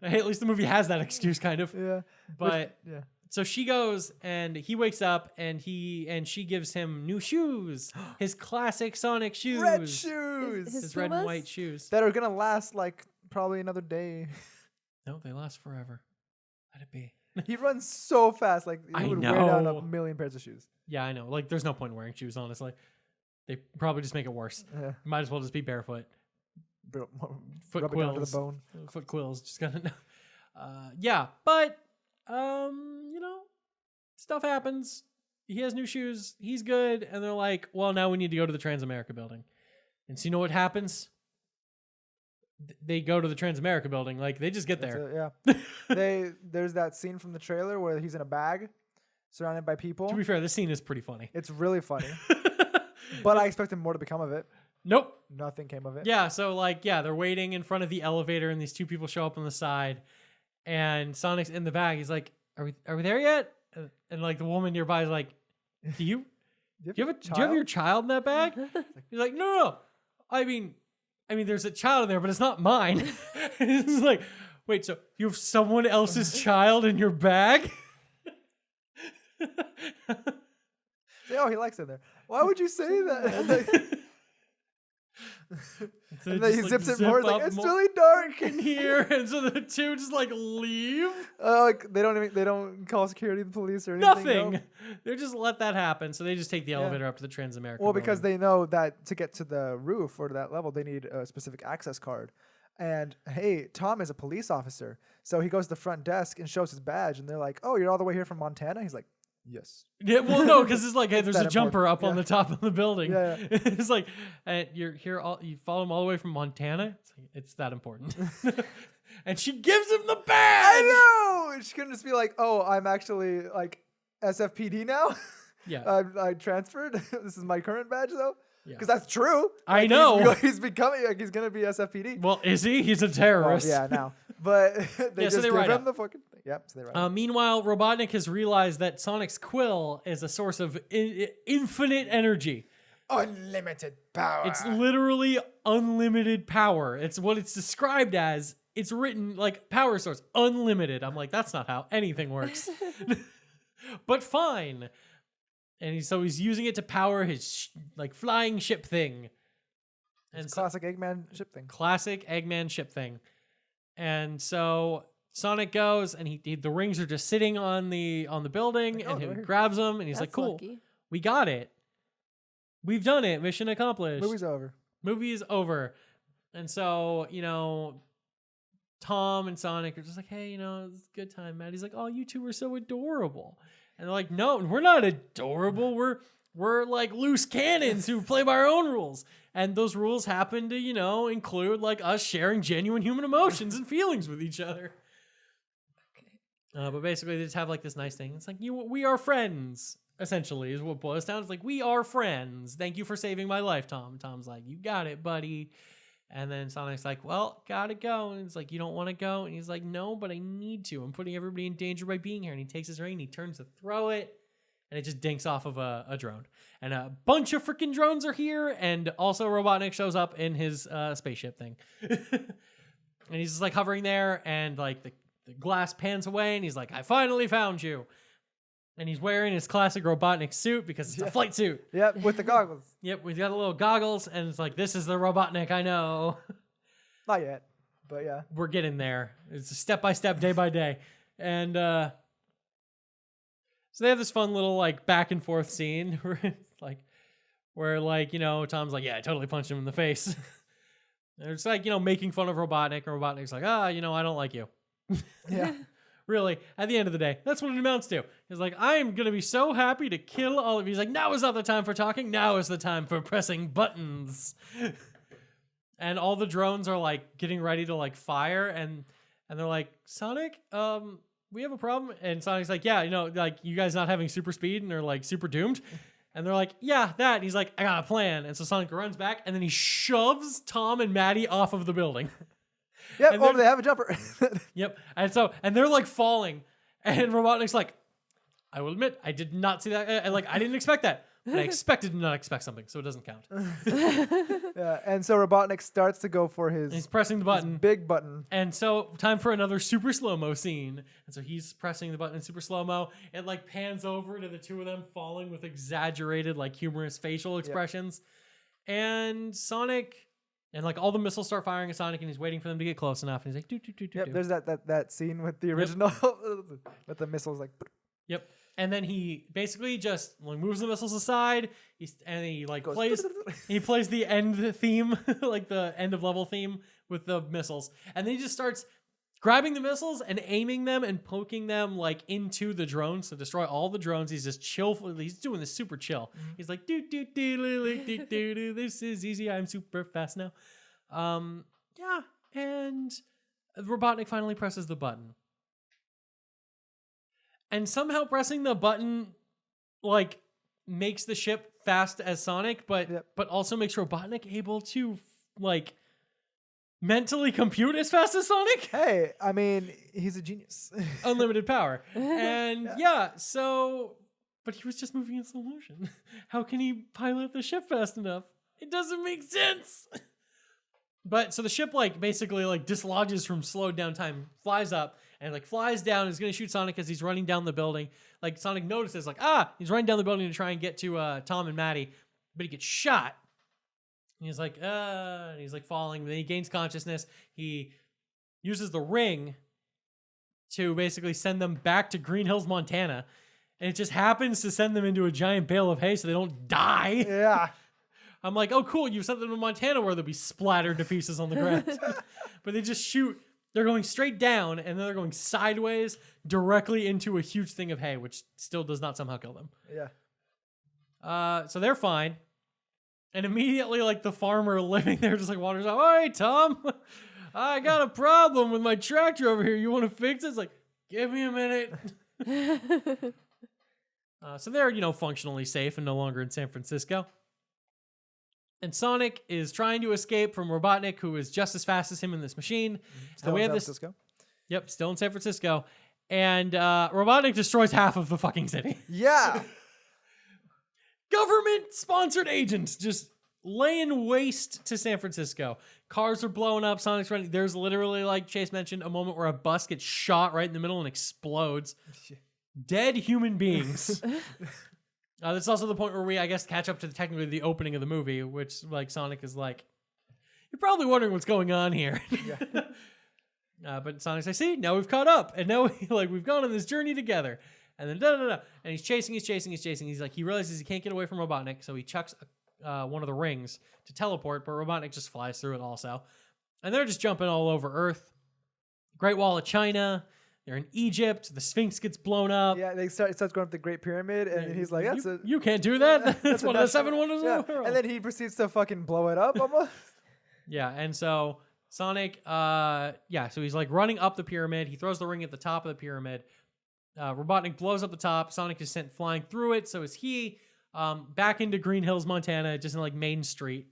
Speaker 2: Hey, at least the movie has that excuse, kind of.
Speaker 1: Yeah.
Speaker 2: But
Speaker 1: yeah.
Speaker 2: So she goes and he wakes up and she gives him new shoes. His classic Sonic shoes.
Speaker 1: Red shoes.
Speaker 2: His red and white shoes.
Speaker 1: That are gonna last like probably another day.
Speaker 2: No, they last forever. Let it be.
Speaker 1: He runs so fast, like he would wear down a million pairs of shoes.
Speaker 2: Yeah, I know. Like, there's no point in wearing shoes, honestly. They probably just make it worse.
Speaker 1: Yeah.
Speaker 2: Might as well just be barefoot. Foot
Speaker 1: Rub it down to the bone.
Speaker 2: Foot quills. Just gotta know. Yeah, but stuff happens. He has new shoes. He's good. And they're like, well, now we need to go to the Transamerica building. And so you know what happens? They go to the Transamerica building. Like, they just get there.
Speaker 1: Yeah. There's that scene from the trailer where he's in a bag surrounded by people.
Speaker 2: To be fair, this scene is pretty funny.
Speaker 1: It's really funny. But I expected more to become of it.
Speaker 2: Nope.
Speaker 1: Nothing came of it.
Speaker 2: Yeah, so like, they're waiting in front of the elevator, and these two people show up on the side, and Sonic's in the back. He's like, "Are we there yet?" And like the woman nearby is like, "Do you have your child in that bag?" He's like, "No. I mean, there's a child in there, but it's not mine." It's like, wait, so you have someone else's child in your bag?
Speaker 1: Oh, he likes it there. Why would you say that?
Speaker 2: So
Speaker 1: And
Speaker 2: they
Speaker 1: then he
Speaker 2: just,
Speaker 1: zips it
Speaker 2: zip
Speaker 1: more. He's like,
Speaker 2: up
Speaker 1: it's
Speaker 2: more
Speaker 1: really dark
Speaker 2: in here, and so the two just like leave.
Speaker 1: Like they don't call security, the police, or anything.
Speaker 2: Nothing.
Speaker 1: No?
Speaker 2: They just let that happen. So they just take the elevator up to the Transamerica.
Speaker 1: Well, because
Speaker 2: building.
Speaker 1: they know that to get to the roof or to that level, they need a specific access card. And hey, Tom is a police officer, so he goes to the front desk and shows his badge, and they're like, "Oh, you're all the way here from Montana?" He's like, "Yes."
Speaker 2: Yeah, well, no, because it's like, hey, there's a
Speaker 1: that
Speaker 2: jumper
Speaker 1: important.
Speaker 2: up on the top of the building.
Speaker 1: Yeah.
Speaker 2: It's like, and you're here. You follow him all the way from Montana. It's that important. And she gives him the badge.
Speaker 1: I know. She couldn't just be like, "Oh, I'm actually like SFPD now."
Speaker 2: Yeah.
Speaker 1: I transferred. This is my current badge though.
Speaker 2: Yeah.
Speaker 1: Because that's true.
Speaker 2: I
Speaker 1: Like,
Speaker 2: know.
Speaker 1: He's becoming like he's gonna be SFPD.
Speaker 2: Well, is he? He's a
Speaker 1: Well,
Speaker 2: terrorist.
Speaker 1: yeah, now. But they
Speaker 2: Yeah, so
Speaker 1: just
Speaker 2: they
Speaker 1: give
Speaker 2: ride
Speaker 1: him
Speaker 2: up.
Speaker 1: the fucking thing. Yep, so they ride up.
Speaker 2: Meanwhile, Robotnik has realized that Sonic's quill is a source of infinite energy.
Speaker 1: Unlimited power.
Speaker 2: It's literally unlimited power. It's what it's described as. It's written like power source, unlimited. I'm like, that's not how anything works. But fine. And so he's using it to power his like flying ship thing. And
Speaker 1: It's classic Eggman ship thing.
Speaker 2: classic Eggman ship thing. And so Sonic goes, and the rings are just sitting on the building,
Speaker 1: Like,
Speaker 2: and
Speaker 1: they're
Speaker 2: he
Speaker 1: here.
Speaker 2: grabs them, and he's like,
Speaker 3: That's
Speaker 2: "Cool,
Speaker 3: lucky.
Speaker 2: we got it. We've done it. Mission accomplished.
Speaker 1: Movie's over.
Speaker 2: Movie is over." And so, Tom and Sonic are just like, "Hey, it's a good time, Matt." He's like, "Oh, you two were so adorable." And they're like, "No, we're not adorable. We're like loose cannons who play by our own rules." And those rules happen to, include like us sharing genuine human emotions and feelings with each other. But basically, they just have like this nice thing. It's like, we are friends, essentially, is what it boils down. It's like, we are friends. Thank you for saving my life, Tom. Tom's like, you got it, buddy. And then Sonic's like, well, gotta go. And it's like, you don't want to go? And he's like, no, but I need to. I'm putting everybody in danger by being here. And he takes his ring, and he turns to throw it, and it just dinks off of a drone. And a bunch of freaking drones are here, and also Robotnik shows up in his spaceship thing. And he's just like hovering there, and like the glass pans away, and he's like, I finally found you. And he's wearing his classic Robotnik suit because it's a flight suit.
Speaker 1: Yep, with the goggles.
Speaker 2: Yep, we've got the little goggles, and it's like, this is the Robotnik I know.
Speaker 1: Not yet, but yeah.
Speaker 2: We're getting there. It's a step-by-step, day-by-day. And so they have this fun little like back and forth scene where Tom's like, yeah, I totally punched him in the face. And it's like, making fun of Robotnik, and Robotnik's like, I don't like you.
Speaker 1: Yeah.
Speaker 2: Really, at the end of the day, that's what it amounts to. He's like, I am going to be so happy to kill all of you. He's like, now is not the time for talking. Now is the time for pressing buttons. And all the drones are like getting ready to like fire. And they're like, Sonic, we have a problem. And Sonic's like, yeah, like you guys not having super speed and they're like super doomed. And they're like, yeah, that. And he's like, I got a plan. And so Sonic runs back, and then he shoves Tom and Maddie off of the building.
Speaker 1: Yep,
Speaker 2: And then-
Speaker 1: they have a jumper.
Speaker 2: Yep. And they're like falling. And Robotnik's like, I will admit, I did not see that. I didn't expect that. But I expected to not expect something, so it doesn't count.
Speaker 1: Yeah, and so Robotnik starts to go for his,
Speaker 2: He's pressing the button.
Speaker 1: big button.
Speaker 2: And so time for another super slow-mo scene. And so he's pressing the button in super slow-mo. It like pans over to the two of them falling with exaggerated, like humorous facial expressions. And Sonic... And like all the missiles start firing at Sonic, and he's waiting for them to get close enough. And he's like, do.
Speaker 1: Yep, there's that scene with the original, with the missiles like.
Speaker 2: Yep. And then he basically just like moves the missiles aside. He like
Speaker 1: Goes,
Speaker 2: plays the end theme, like the end of level theme with the missiles. And then he just starts grabbing the missiles and aiming them and poking them like into the drones to destroy all the drones. He's just chill. He's doing this super chill. He's like, do. This is easy. I'm super fast now. Yeah. And Robotnik finally presses the button. And somehow pressing the button like makes the ship fast as Sonic, but also makes Robotnik able to like mentally compute as fast as Sonic.
Speaker 1: Hey, I mean, he's a genius.
Speaker 2: Unlimited power. And so but he was just moving in slow motion. How can he pilot the ship fast enough? It doesn't make sense. But so the ship like basically like dislodges from slowed down time, flies up, and like flies down and is gonna shoot Sonic as he's running down the building. Like Sonic notices like, he's running down the building to try and get to Tom and Maddie, but he gets shot. And he's like, and he's like falling. Then he gains consciousness. He uses the ring to basically send them back to Green Hills, Montana. And it just happens to send them into a giant bale of hay so they don't die.
Speaker 1: Yeah.
Speaker 2: I'm like, oh, cool. You sent them to Montana where they'll be splattered to pieces on the ground. But they just shoot. They're going straight down, and then they're going sideways directly into a huge thing of hay, which still does not somehow kill them.
Speaker 1: Yeah.
Speaker 2: So they're fine. And immediately, like, the farmer living there just, like, wanders out. Hey, Tom, I got a problem with my tractor over here. You want to fix it? It's like, give me a minute. So they're, functionally safe and no longer in San Francisco. And Sonic is trying to escape from Robotnik, who is just as fast as him in this machine.
Speaker 1: Still in San Francisco?
Speaker 2: Yep, still in San Francisco. And Robotnik destroys half of the fucking city.
Speaker 1: Yeah.
Speaker 2: Government-sponsored agents just laying waste to San Francisco. Cars are blowing up. Sonic's running. There's literally, like Chase mentioned, a moment where a bus gets shot right in the middle and explodes. Dead human beings. This is also the point where we, I guess, catch up to technically the opening of the movie, which, like, Sonic is like, you're probably wondering what's going on here. Yeah. But Sonic's like, see, now we've caught up, and now we've gone on this journey together. And then and he's chasing. He's like, he realizes he can't get away from Robotnik, so he chucks one of the rings to teleport, but Robotnik just flies through it also. And they're just jumping all over Earth. Great Wall of China. They're in Egypt. The Sphinx gets blown up.
Speaker 1: Yeah, it starts going up the Great Pyramid, and he's like,
Speaker 2: you can't do that. That's one of the 7 wonders of the world.
Speaker 1: And then he proceeds to fucking blow it up almost.
Speaker 2: Yeah, and so Sonic, so he's like running up the pyramid. He throws the ring at the top of the pyramid. Robotnik blows up the top. Sonic is sent flying through it. So is he. Back into Green Hills, Montana, just in like Main Street.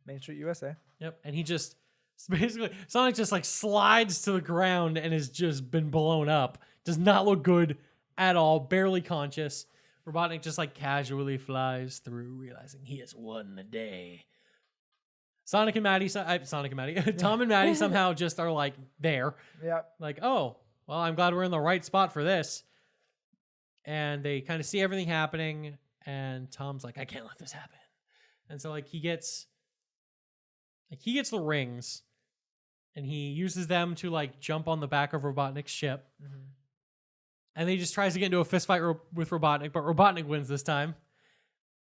Speaker 1: Main Street, USA.
Speaker 2: Yep, and he just... basically, Sonic just like slides to the ground and has just been blown up. Does not look good at all. Barely conscious. Robotnik just like casually flies through, realizing he has won the day. Tom and Maddie somehow just are like there.
Speaker 1: Yeah.
Speaker 2: Like, oh, well, I'm glad we're in the right spot for this. And they kind of see everything happening. And Tom's like, I can't let this happen. And so like he gets the rings, and he uses them to like jump on the back of Robotnik's ship. Mm-hmm. And then he just tries to get into a fist fight with Robotnik, but Robotnik wins this time.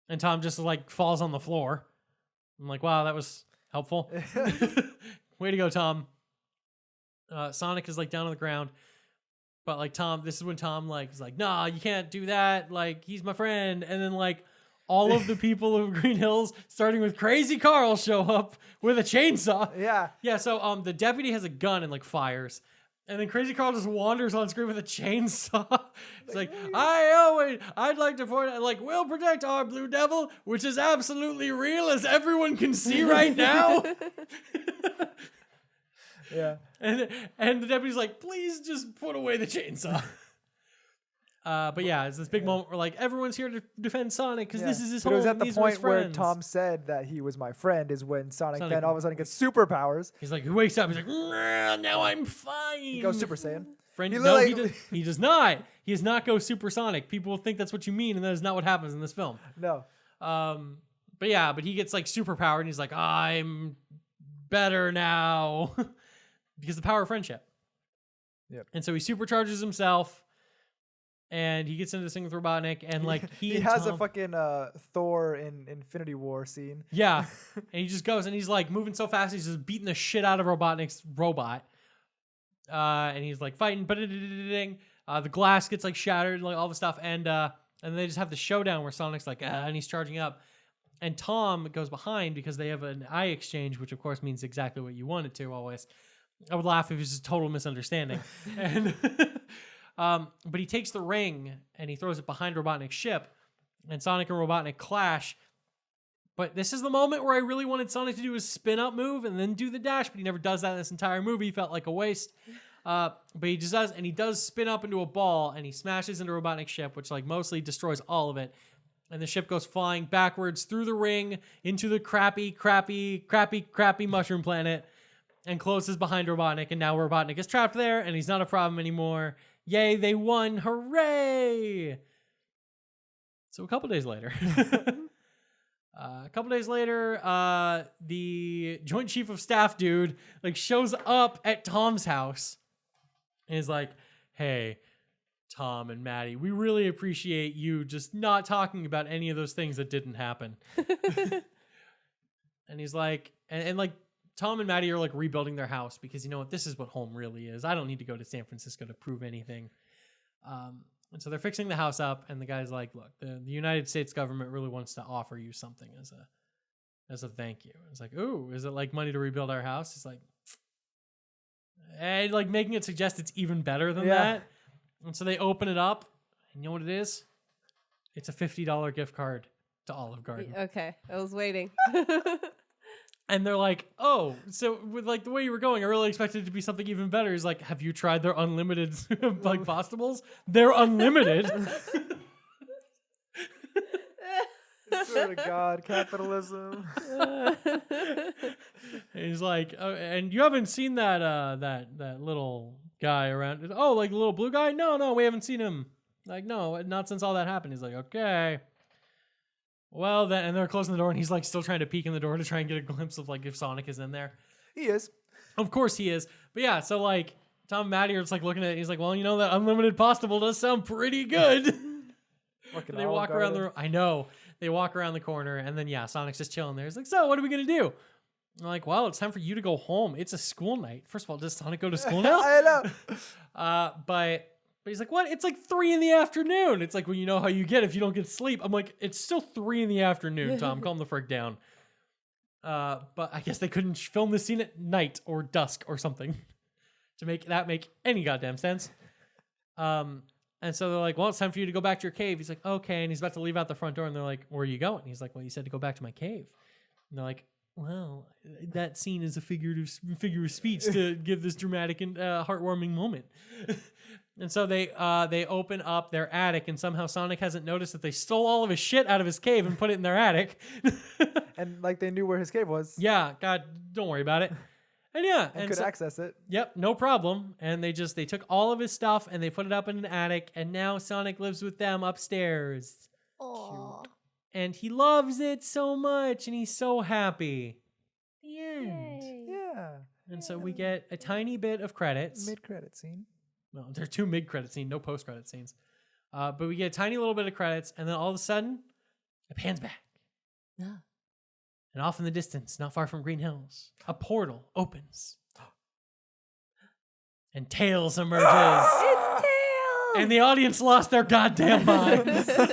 Speaker 2: And Tom just like falls on the floor. I'm like, wow, that was helpful. Way to go, Tom. Sonic is like down on the ground, but like Tom, this is when Tom like is like, nah, you can't do that. Like, he's my friend. And then like all of the people of Green Hills, starting with Crazy Carl, show up with a chainsaw.
Speaker 1: Yeah.
Speaker 2: Yeah, so the deputy has a gun and like fires. And then Crazy Carl just wanders on screen with a chainsaw. It's like, I'd like to point out, like, we'll protect our Blue Devil, which is absolutely real, as everyone can see right now.
Speaker 1: Yeah.
Speaker 2: And the deputy's like, please just put away the chainsaw. But yeah, it's this big moment where like everyone's here to defend Sonic because this is his home.
Speaker 1: It was at the
Speaker 2: these
Speaker 1: point
Speaker 2: his
Speaker 1: where
Speaker 2: friends.
Speaker 1: Tom said that he was my friend is when Sonic then all of a sudden gets superpowers.
Speaker 2: He's like, he wakes up. He's like, now I'm fine.
Speaker 1: He goes Super Saiyan.
Speaker 2: Friend, he does not. He does not go supersonic. People think that's what you mean, and that is not what happens in this film.
Speaker 1: No.
Speaker 2: But he gets like superpowered, and he's like, I'm better now because the power of friendship.
Speaker 1: Yep.
Speaker 2: And so he supercharges himself. And he gets into this thing with Robotnik, and like
Speaker 1: he has a fucking Thor in Infinity War scene.
Speaker 2: Yeah, and he just goes, and he's like moving so fast, he's just beating the shit out of Robotnik's robot. And he's like fighting, but the glass gets like shattered, like all the stuff, and they just have the showdown where Sonic's like, and he's charging up, and Tom goes behind because they have an eye exchange, which of course means exactly what you want it to always. I would laugh if it was just a total misunderstanding, and. But he takes the ring and he throws it behind Robotnik's ship, and Sonic and Robotnik clash. But this is the moment where I really wanted Sonic to do his spin-up move and then do the dash, but he never does that in this entire movie. He felt like a waste. But he just does, and he does spin up into a ball, and he smashes into Robotnik's ship, which like mostly destroys all of it. And the ship goes flying backwards through the ring into the crappy mushroom planet and closes behind Robotnik. And now Robotnik is trapped there, and he's not a problem anymore. Yay, they won. Hooray! So a couple days later... the Joint Chief of Staff dude like shows up at Tom's house and is like, "Hey, Tom and Maddie, we really appreciate you just not talking about any of those things that didn't happen." And he's like, and like Tom and Maddie are like rebuilding their house because you know what, this is what home really is. I don't need to go to San Francisco to prove anything. And so they're fixing the house up, and the guy's like, "Look, the United States government really wants to offer you something as a thank you." It's like, "Ooh, is it like money to rebuild our house?" It's like, and like making it suggest it's even better than that. And so they open it up, and you know what it is? It's a $50 gift card to Olive Garden.
Speaker 3: Okay, I was waiting.
Speaker 2: And they're like, "Oh, so with like the way you were going, I really expected it to be something even better." He's like, "Have you tried their unlimited like Postables? They're unlimited."
Speaker 1: I swear to God, capitalism.
Speaker 2: And he's like, "Oh, and you haven't seen that little guy around? Oh, like the little blue guy? No, we haven't seen him. Like, no, not since all that happened." He's like, "Okay. Well, then," and they're closing the door, and he's like still trying to peek in the door to try and get a glimpse of like if Sonic is in there.
Speaker 1: He is.
Speaker 2: Of course he is. But yeah, so like Tom and Maddie are just like looking at it. He's like, "Well, you know, that unlimited Postable does sound pretty good." They walk around the room. I know. They walk around the corner, and then yeah, Sonic's just chilling there. He's like, "So, what are we gonna do?" I'm like, "Well, it's time for you to go home. It's a school night." First of all, does Sonic go to school now?
Speaker 1: I know.
Speaker 2: But he's like, "What? It's like 3 PM." It's like, well, you know how you get if you don't get sleep. I'm like, "It's still 3 PM, Tom. Calm the frick down." But I guess they couldn't film the scene at night or dusk or something to make that make any goddamn sense. And so they're like, "Well, it's time for you to go back to your cave." He's like, "Okay." And he's about to leave out the front door, and they're like, "Where are you going?" He's like, "Well, you said to go back to my cave." And they're like, "Well, that scene is a figure of speech to give this dramatic and heartwarming moment." And so they open up their attic, and somehow Sonic hasn't noticed that they stole all of his shit out of his cave and put it in their attic.
Speaker 1: And like they knew where his cave was.
Speaker 2: Yeah, God, don't worry about it. And yeah,
Speaker 1: and could access it.
Speaker 2: Yep, no problem. And they took all of his stuff and they put it up in an attic, and now Sonic lives with them upstairs.
Speaker 3: Aww.
Speaker 2: And he loves it so much, and he's so happy. The end.
Speaker 3: Yay.
Speaker 1: Yeah.
Speaker 2: And so we get a tiny bit of credits.
Speaker 1: Mid-credit scene.
Speaker 2: No, there are 2 mid-credit scenes, no post-credit scenes. But we get a tiny little bit of credits, and then all of a sudden, it pans back.
Speaker 3: Yeah.
Speaker 2: And off in the distance, not far from Green Hills, a portal opens. And Tails emerges.
Speaker 3: It's Tails!
Speaker 2: And the audience lost their goddamn minds.
Speaker 1: At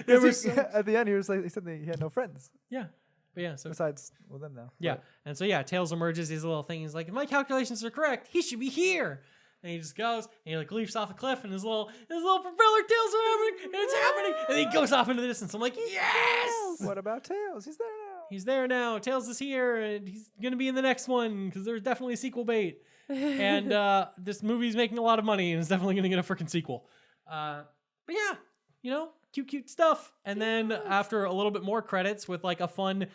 Speaker 1: the end, he said he had no friends.
Speaker 2: Yeah. But yeah, so
Speaker 1: besides them now.
Speaker 2: yeah.
Speaker 1: But.
Speaker 2: And so yeah, Tails emerges, his little thing. He's like, "If my calculations are correct, he should be here." And he just goes, and he like leaps off a cliff, and his little propeller tails are happening, and it's happening, and he goes off into the distance. I'm like, yes!
Speaker 1: What about Tails? He's there now.
Speaker 2: He's there now. Tails is here, and he's gonna be in the next one because there's definitely a sequel bait. And this movie's making a lot of money, and it's definitely gonna get a freaking sequel. But yeah, you know, cute stuff. And then after a little bit more credits with like a fun,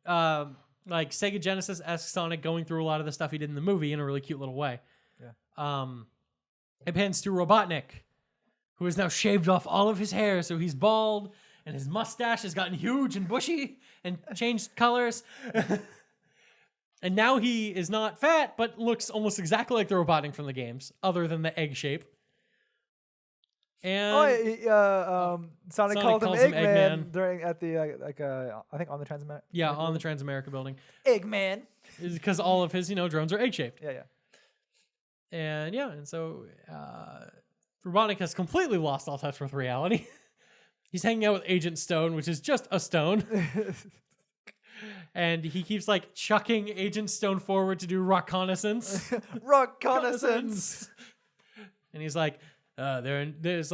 Speaker 2: like Sega Genesis-esque Sonic going through a lot of the stuff he did in the movie in a really cute little way. It pans to Robotnik, who has now shaved off all of his hair, so he's bald, and his mustache has gotten huge and bushy and changed colors. And now he is not fat, but looks almost exactly like the Robotnik from the games, other than the egg shape. And
Speaker 1: Sonic called him Eggman during at the I think on the Transamerica.
Speaker 2: Yeah, on the Transamerica building.
Speaker 1: Eggman.
Speaker 2: Because all of his drones are egg shaped.
Speaker 1: Yeah.
Speaker 2: And so Robotnik has completely lost all touch with reality. He's hanging out with Agent Stone, which is just a stone. And he keeps like chucking Agent Stone forward to do reconnaissance.
Speaker 1: Reconnaissance.
Speaker 2: And he's like, there's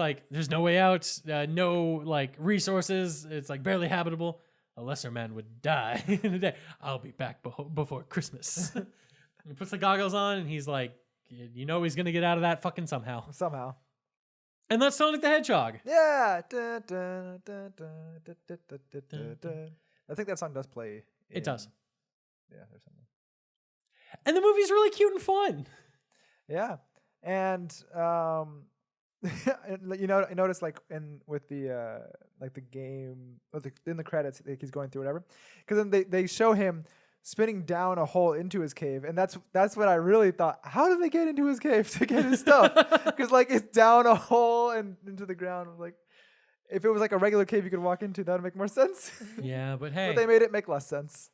Speaker 2: no way out, no like resources. It's like barely habitable. A lesser man would die in a day. I'll be back before Christmas. He puts the goggles on and he's like, he's gonna get out of that fucking somehow. And that's Sonic the Hedgehog.
Speaker 1: Yeah. I think that song does play.
Speaker 2: It does.
Speaker 1: Yeah, there's something.
Speaker 2: And the movie's really cute and fun.
Speaker 1: Yeah, and notice like with the like the game in the credits, like he's going through whatever, because then they show him spinning down a hole into his cave, and that's what I really thought. How did they get into his cave to get his stuff? Because like it's down a hole and into the ground. Like if it was like a regular cave you could walk into, that would make more sense.
Speaker 2: Yeah, but hey,
Speaker 1: but they made it make less sense.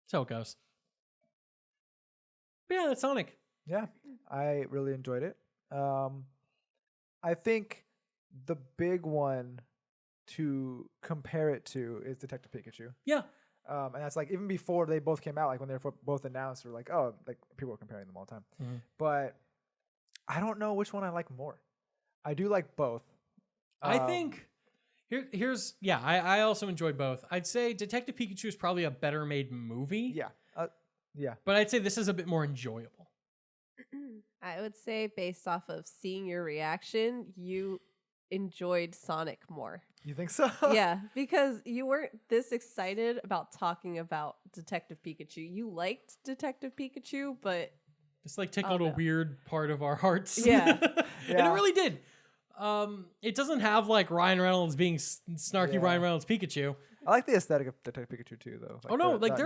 Speaker 2: So it goes. But yeah, that's Sonic.
Speaker 1: Yeah, I really enjoyed it. I think the big one to compare it to is Detective Pikachu.
Speaker 2: Yeah.
Speaker 1: And that's like even before they both came out, like when they were both announced, we're like, oh, like people were comparing them all the time. Mm-hmm. But I don't know which one I like more. I do like both.
Speaker 2: I think here's I also enjoyed both. I'd say Detective Pikachu is probably a better made movie.
Speaker 1: Yeah. Yeah.
Speaker 2: But I'd say this is a bit more enjoyable.
Speaker 3: I would say based off of seeing your reaction, you enjoyed Sonic more.
Speaker 1: You think so?
Speaker 3: Yeah, because you weren't this excited about talking about Detective Pikachu. You liked Detective Pikachu, but
Speaker 2: it's like tickled a weird part of our hearts.
Speaker 3: Yeah.
Speaker 2: And it really did. It doesn't have like Ryan Reynolds being snarky Ryan Reynolds Pikachu.
Speaker 1: I like the aesthetic of Detective Pikachu too, though.
Speaker 2: Like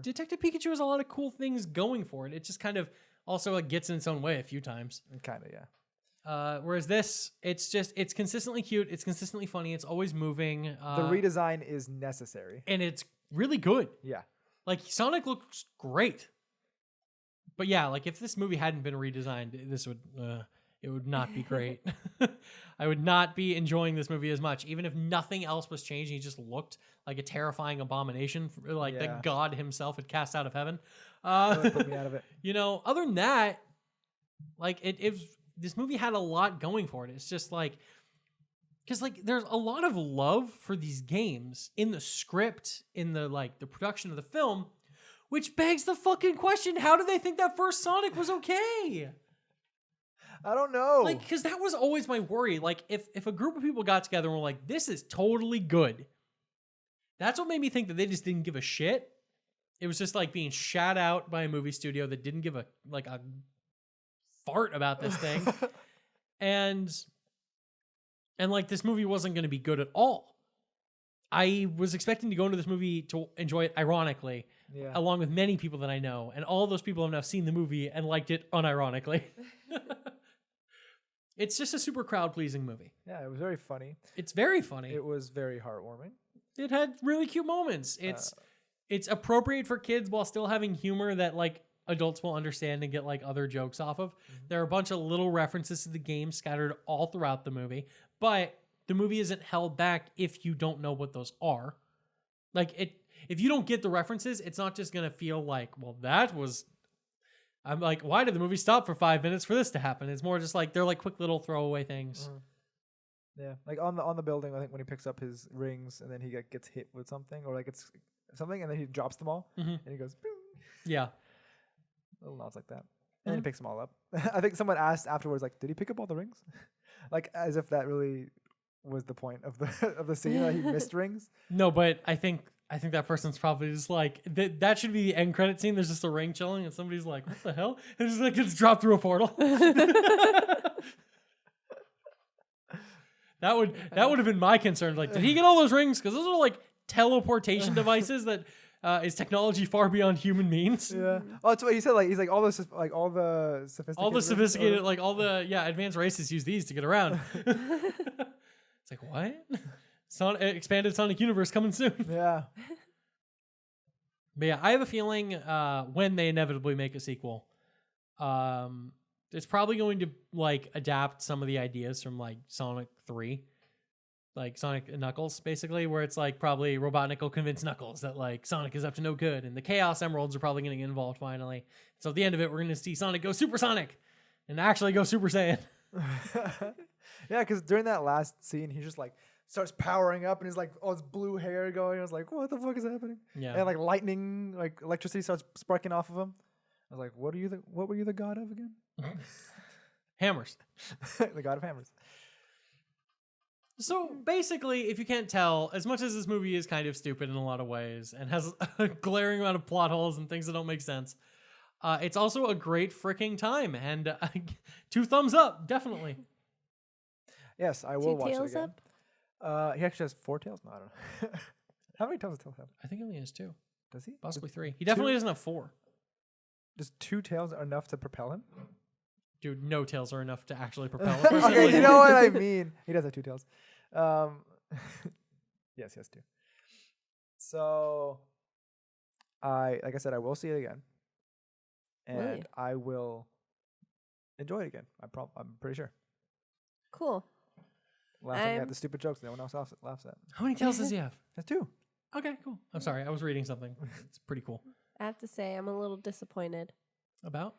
Speaker 2: Detective Pikachu has a lot of cool things going for it. It just kind of also like gets in its own way a few times.
Speaker 1: Kind of, yeah.
Speaker 2: Whereas this, it's consistently cute. It's consistently funny. It's always moving.
Speaker 1: The redesign is necessary.
Speaker 2: And it's really good.
Speaker 1: Yeah.
Speaker 2: Like Sonic looks great. But yeah, like if this movie hadn't been redesigned, it would not be great. I would not be enjoying this movie as much, even if nothing else was changed. He just looked like a terrifying abomination, like that God himself had cast out of heaven.
Speaker 1: Really put me out of it.
Speaker 2: Other than that, like this movie had a lot going for it. It's just like, because like there's a lot of love for these games in the script, in the like the production of the film, which begs the fucking question: how do they think that first Sonic was okay?
Speaker 1: I don't know.
Speaker 2: Like, because that was always my worry. Like, if a group of people got together and were like, this is totally good, that's what made me think that they just didn't give a shit. It was just like being shat out by a movie studio that didn't give a fart about this thing. and like, this movie wasn't going to be good at all. I was expecting to go into this movie to enjoy it ironically, along with many people that I know. And all those people have now seen the movie and liked it unironically. It's just a super crowd-pleasing movie.
Speaker 1: Yeah, it was very funny.
Speaker 2: It's very funny.
Speaker 1: It was very heartwarming.
Speaker 2: It had really cute moments. It's appropriate for kids while still having humor that like adults will understand and get like other jokes off of. Mm-hmm. There are a bunch of little references to the game scattered all throughout the movie, but the movie isn't held back if you don't know what those are. Like if you don't get the references, it's not just going to feel like, well, that was... I'm like, why did the movie stop for 5 minutes for this to happen? It's more just like they're like quick little throwaway things.
Speaker 1: Yeah, like on the building, I think when he picks up his rings and then he gets hit with something or like it's something and then he drops them all and he goes, boom.
Speaker 2: Yeah,
Speaker 1: little nods like that, and then he picks them all up. I think someone asked afterwards, like, did he pick up all the rings? Like as if that really was the point of the scene that he missed rings.
Speaker 2: No, but I think that person's probably just like, that should be the end credit scene. There's just a ring chilling and somebody's like, what the hell? And it's like, it's dropped through a portal. That would have been my concern. Like, did he get all those rings? Because those are like teleportation devices that is technology far beyond human means.
Speaker 1: Yeah. Oh, that's what he said. Like, he's like all the sophisticated,
Speaker 2: advanced races use these to get around. It's like, what? Expanded Sonic Universe coming soon.
Speaker 1: Yeah.
Speaker 2: But yeah, I have a feeling when they inevitably make a sequel, it's probably going to like adapt some of the ideas from like Sonic 3, like Sonic and Knuckles, basically, where it's like probably Robotnik will convince Knuckles that like Sonic is up to no good, and the Chaos Emeralds are probably going to get involved finally. So at the end of it, we're going to see Sonic go Super Sonic and actually go Super Saiyan.
Speaker 1: Yeah, because during that last scene, he just like starts powering up and he's like, all this blue hair going. I was like, what the fuck is happening?
Speaker 2: Yeah.
Speaker 1: And like lightning, like electricity starts sparking off of him. I was like, what were you the god of again?
Speaker 2: Hammers.
Speaker 1: The god of hammers.
Speaker 2: So basically, if you can't tell, as much as this movie is kind of stupid in a lot of ways and has a glaring amount of plot holes and things that don't make sense, it's also a great freaking time. And 2 thumbs up, definitely.
Speaker 1: Yes, I will
Speaker 3: 2
Speaker 1: watch it
Speaker 3: tails
Speaker 1: again.
Speaker 3: up?
Speaker 1: He actually has 4 tails? No, I don't know. How many tails does tails have?
Speaker 2: I think he only has 2,
Speaker 1: Does he?
Speaker 2: possibly 3. He definitely
Speaker 1: 2?
Speaker 2: doesn't have 4.
Speaker 1: Just 2 tails are enough to propel him?
Speaker 2: Dude, no tails are enough to actually propel a person.
Speaker 1: Okay, you know what I mean. He does have 2 tails. Yes, he has 2. So, like I said, I will see it again,
Speaker 3: Will
Speaker 1: and
Speaker 3: you?
Speaker 1: I will enjoy it again. I'm pretty sure.
Speaker 3: Cool.
Speaker 1: Laughing
Speaker 3: I'm-
Speaker 1: at the stupid jokes that no one else laughs at.
Speaker 2: How many tails does he have?
Speaker 1: That's 2.
Speaker 2: Okay, cool. I'm sorry, I was reading something. It's pretty cool.
Speaker 3: I have to say, I'm a little disappointed.
Speaker 2: About?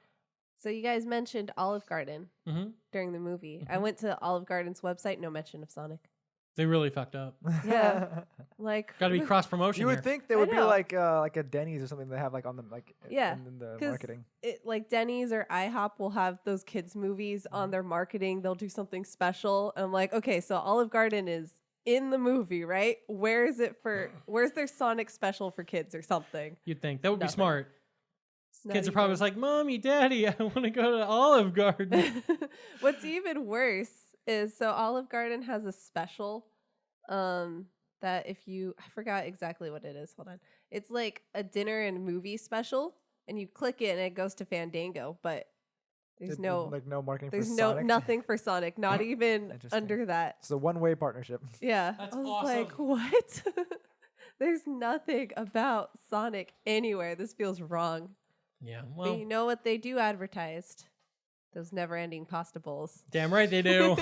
Speaker 3: So you guys mentioned Olive Garden
Speaker 2: Mm-hmm.
Speaker 3: during the movie. I
Speaker 2: Mhm.
Speaker 3: went to Olive Garden's website, no mention of Sonic.
Speaker 2: They really fucked up.
Speaker 3: Yeah. Like,
Speaker 2: Got to be cross promotion.
Speaker 1: You would
Speaker 2: here.
Speaker 1: think they
Speaker 3: I
Speaker 1: would be
Speaker 3: know.
Speaker 1: like a Denny's or something they have like on them like
Speaker 3: Yeah,
Speaker 1: in the
Speaker 3: 'cause
Speaker 1: marketing.
Speaker 3: like Denny's or IHOP will have those kids movies on their marketing. They'll do something special. And I'm like, okay, so Olive Garden is in the movie, right? Where's their Sonic special for kids or something?
Speaker 2: You'd think that would be
Speaker 3: Nothing.
Speaker 2: smart.
Speaker 3: Not
Speaker 2: Kids are probably
Speaker 3: even.
Speaker 2: just like, "Mommy, Daddy, I want to go to Olive Garden."
Speaker 3: What's even worse is so Olive Garden has a special that if you I forgot exactly what it is. Hold on. It's like a dinner and movie special and you click it and it goes to Fandango, but there's no
Speaker 1: marketing
Speaker 3: there's
Speaker 1: for
Speaker 3: no
Speaker 1: Sonic.
Speaker 3: nothing for Sonic, not even
Speaker 1: Interesting.
Speaker 3: under that.
Speaker 1: It's a one-way partnership.
Speaker 3: Yeah.
Speaker 2: That's
Speaker 3: I was
Speaker 2: awesome.
Speaker 3: like, what? There's nothing about Sonic anywhere. This feels wrong.
Speaker 2: Yeah,
Speaker 3: But
Speaker 2: well,
Speaker 3: you know what they do advertised? Those never-ending pasta bowls.
Speaker 2: damn right they do.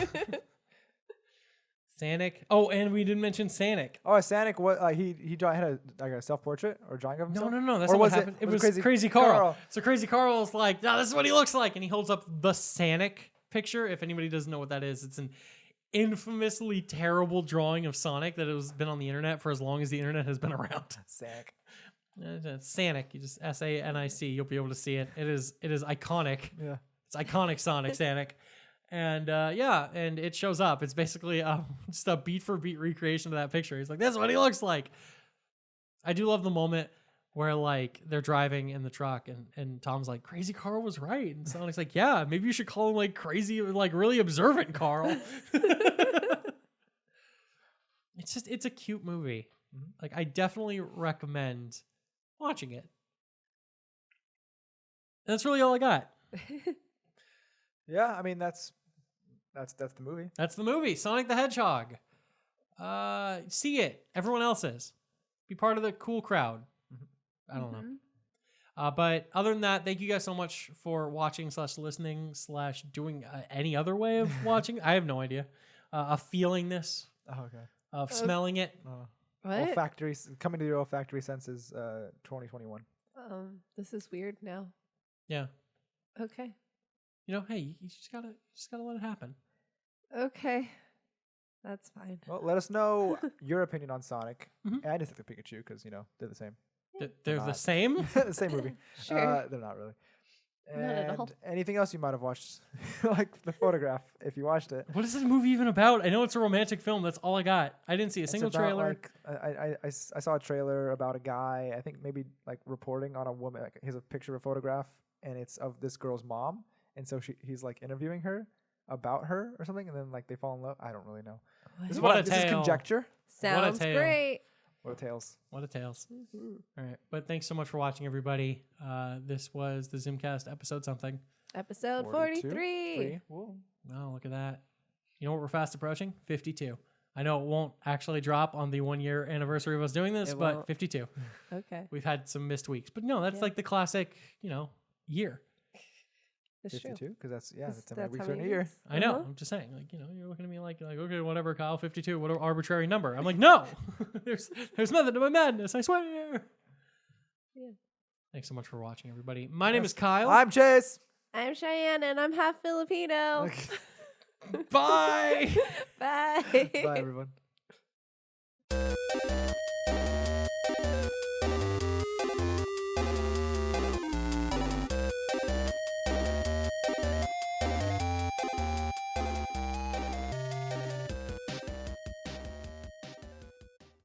Speaker 2: Sonic. Oh, and we didn't mention Sonic.
Speaker 1: Oh, Sonic, what he had a self-portrait or drawing of
Speaker 2: No,
Speaker 1: himself?
Speaker 2: no, that's
Speaker 1: Or
Speaker 2: not what
Speaker 1: was it-
Speaker 2: happened. It
Speaker 1: was
Speaker 2: was
Speaker 1: it
Speaker 2: Crazy Carl. So Crazy Carl's like, no, this is what he looks like. And he holds up the Sonic picture. If anybody doesn't know what that is, it's an infamously terrible drawing of Sonic that has been on the internet for as long as the internet has been around.
Speaker 1: Sonic.
Speaker 2: Sonic. You just SANIC. You'll be able to see it. It is iconic.
Speaker 1: Yeah.
Speaker 2: It's iconic Sonic. Sonic. And yeah, and it shows up. It's basically just a beat for beat recreation of that picture. He's like, that's what he looks like. I do love the moment where like they're driving in the truck and Tom's like, Crazy Carl was right. And Sonic's like, yeah, maybe you should call him like crazy, like really observant Carl. It's a cute movie. Like I definitely recommend watching it. That's really all I got.
Speaker 1: Yeah, I mean that's the movie.
Speaker 2: That's the movie, Sonic the Hedgehog. See it. Everyone else is. Be part of the cool crowd. I don't know. But other than that, thank you guys so much for watching / listening / doing any other way of watching. I have no idea. Of feeling this,
Speaker 1: Oh, okay.
Speaker 2: of smelling it.
Speaker 3: What?
Speaker 1: Olfactory coming to your olfactory senses 2021.
Speaker 3: This is weird now.
Speaker 2: Yeah.
Speaker 3: Okay.
Speaker 2: You know, hey, you just gotta let it happen.
Speaker 3: Okay. That's fine.
Speaker 1: Well, let us know your opinion on Sonic
Speaker 2: Mhm.
Speaker 1: and Detective Pikachu because they're the same.
Speaker 2: They're the
Speaker 1: not.
Speaker 2: same.
Speaker 1: The same movie.
Speaker 3: Sure.
Speaker 1: They're not really.
Speaker 3: Not at all.
Speaker 1: And anything else you might have watched, like The Photograph, if you watched it.
Speaker 2: What is this movie even about? I know it's a romantic film. That's all I got. I didn't see a
Speaker 1: It's
Speaker 2: single
Speaker 1: about,
Speaker 2: trailer.
Speaker 1: Like, I saw a trailer about a guy, I think maybe like reporting on a woman. Like, he has a picture of a photograph, and it's of this girl's mom. And so he's like interviewing her about her or something, and then like they fall in love. I don't really know. This is
Speaker 2: What a
Speaker 1: this is
Speaker 2: tale.
Speaker 1: conjecture.
Speaker 3: Sounds
Speaker 2: tale.
Speaker 3: great.
Speaker 1: What a tales.
Speaker 2: What a tales.
Speaker 3: Mhm.
Speaker 2: All right. But thanks so much for watching, everybody. This was the ZymCast episode something.
Speaker 3: Episode
Speaker 1: 42?
Speaker 3: 43.
Speaker 1: Whoa.
Speaker 2: Wow, look at that. You know what we're fast approaching? 52. I know it won't actually drop on the 1 year anniversary of us doing this,
Speaker 3: It
Speaker 2: but
Speaker 3: won't.
Speaker 2: 52.
Speaker 3: Okay.
Speaker 2: We've had some missed weeks. But no, that's
Speaker 3: Yeah.
Speaker 2: like the classic, year.
Speaker 3: That's true.
Speaker 1: 52, because that's
Speaker 3: That's
Speaker 1: how many weeks
Speaker 3: how
Speaker 1: are in a
Speaker 3: many
Speaker 1: year.
Speaker 3: weeks.
Speaker 2: I know.
Speaker 3: Uh-huh.
Speaker 2: I'm just saying, you're looking at me like, okay, whatever, Kyle, 52, what an arbitrary number. I'm like, no, there's method to my madness, I swear.
Speaker 3: Yeah.
Speaker 2: Thanks so much for watching, everybody. My name is Kyle.
Speaker 1: I'm Chase.
Speaker 3: I'm Cheyenne and I'm half Filipino.
Speaker 2: Bye.
Speaker 3: Bye.
Speaker 1: Bye, everyone.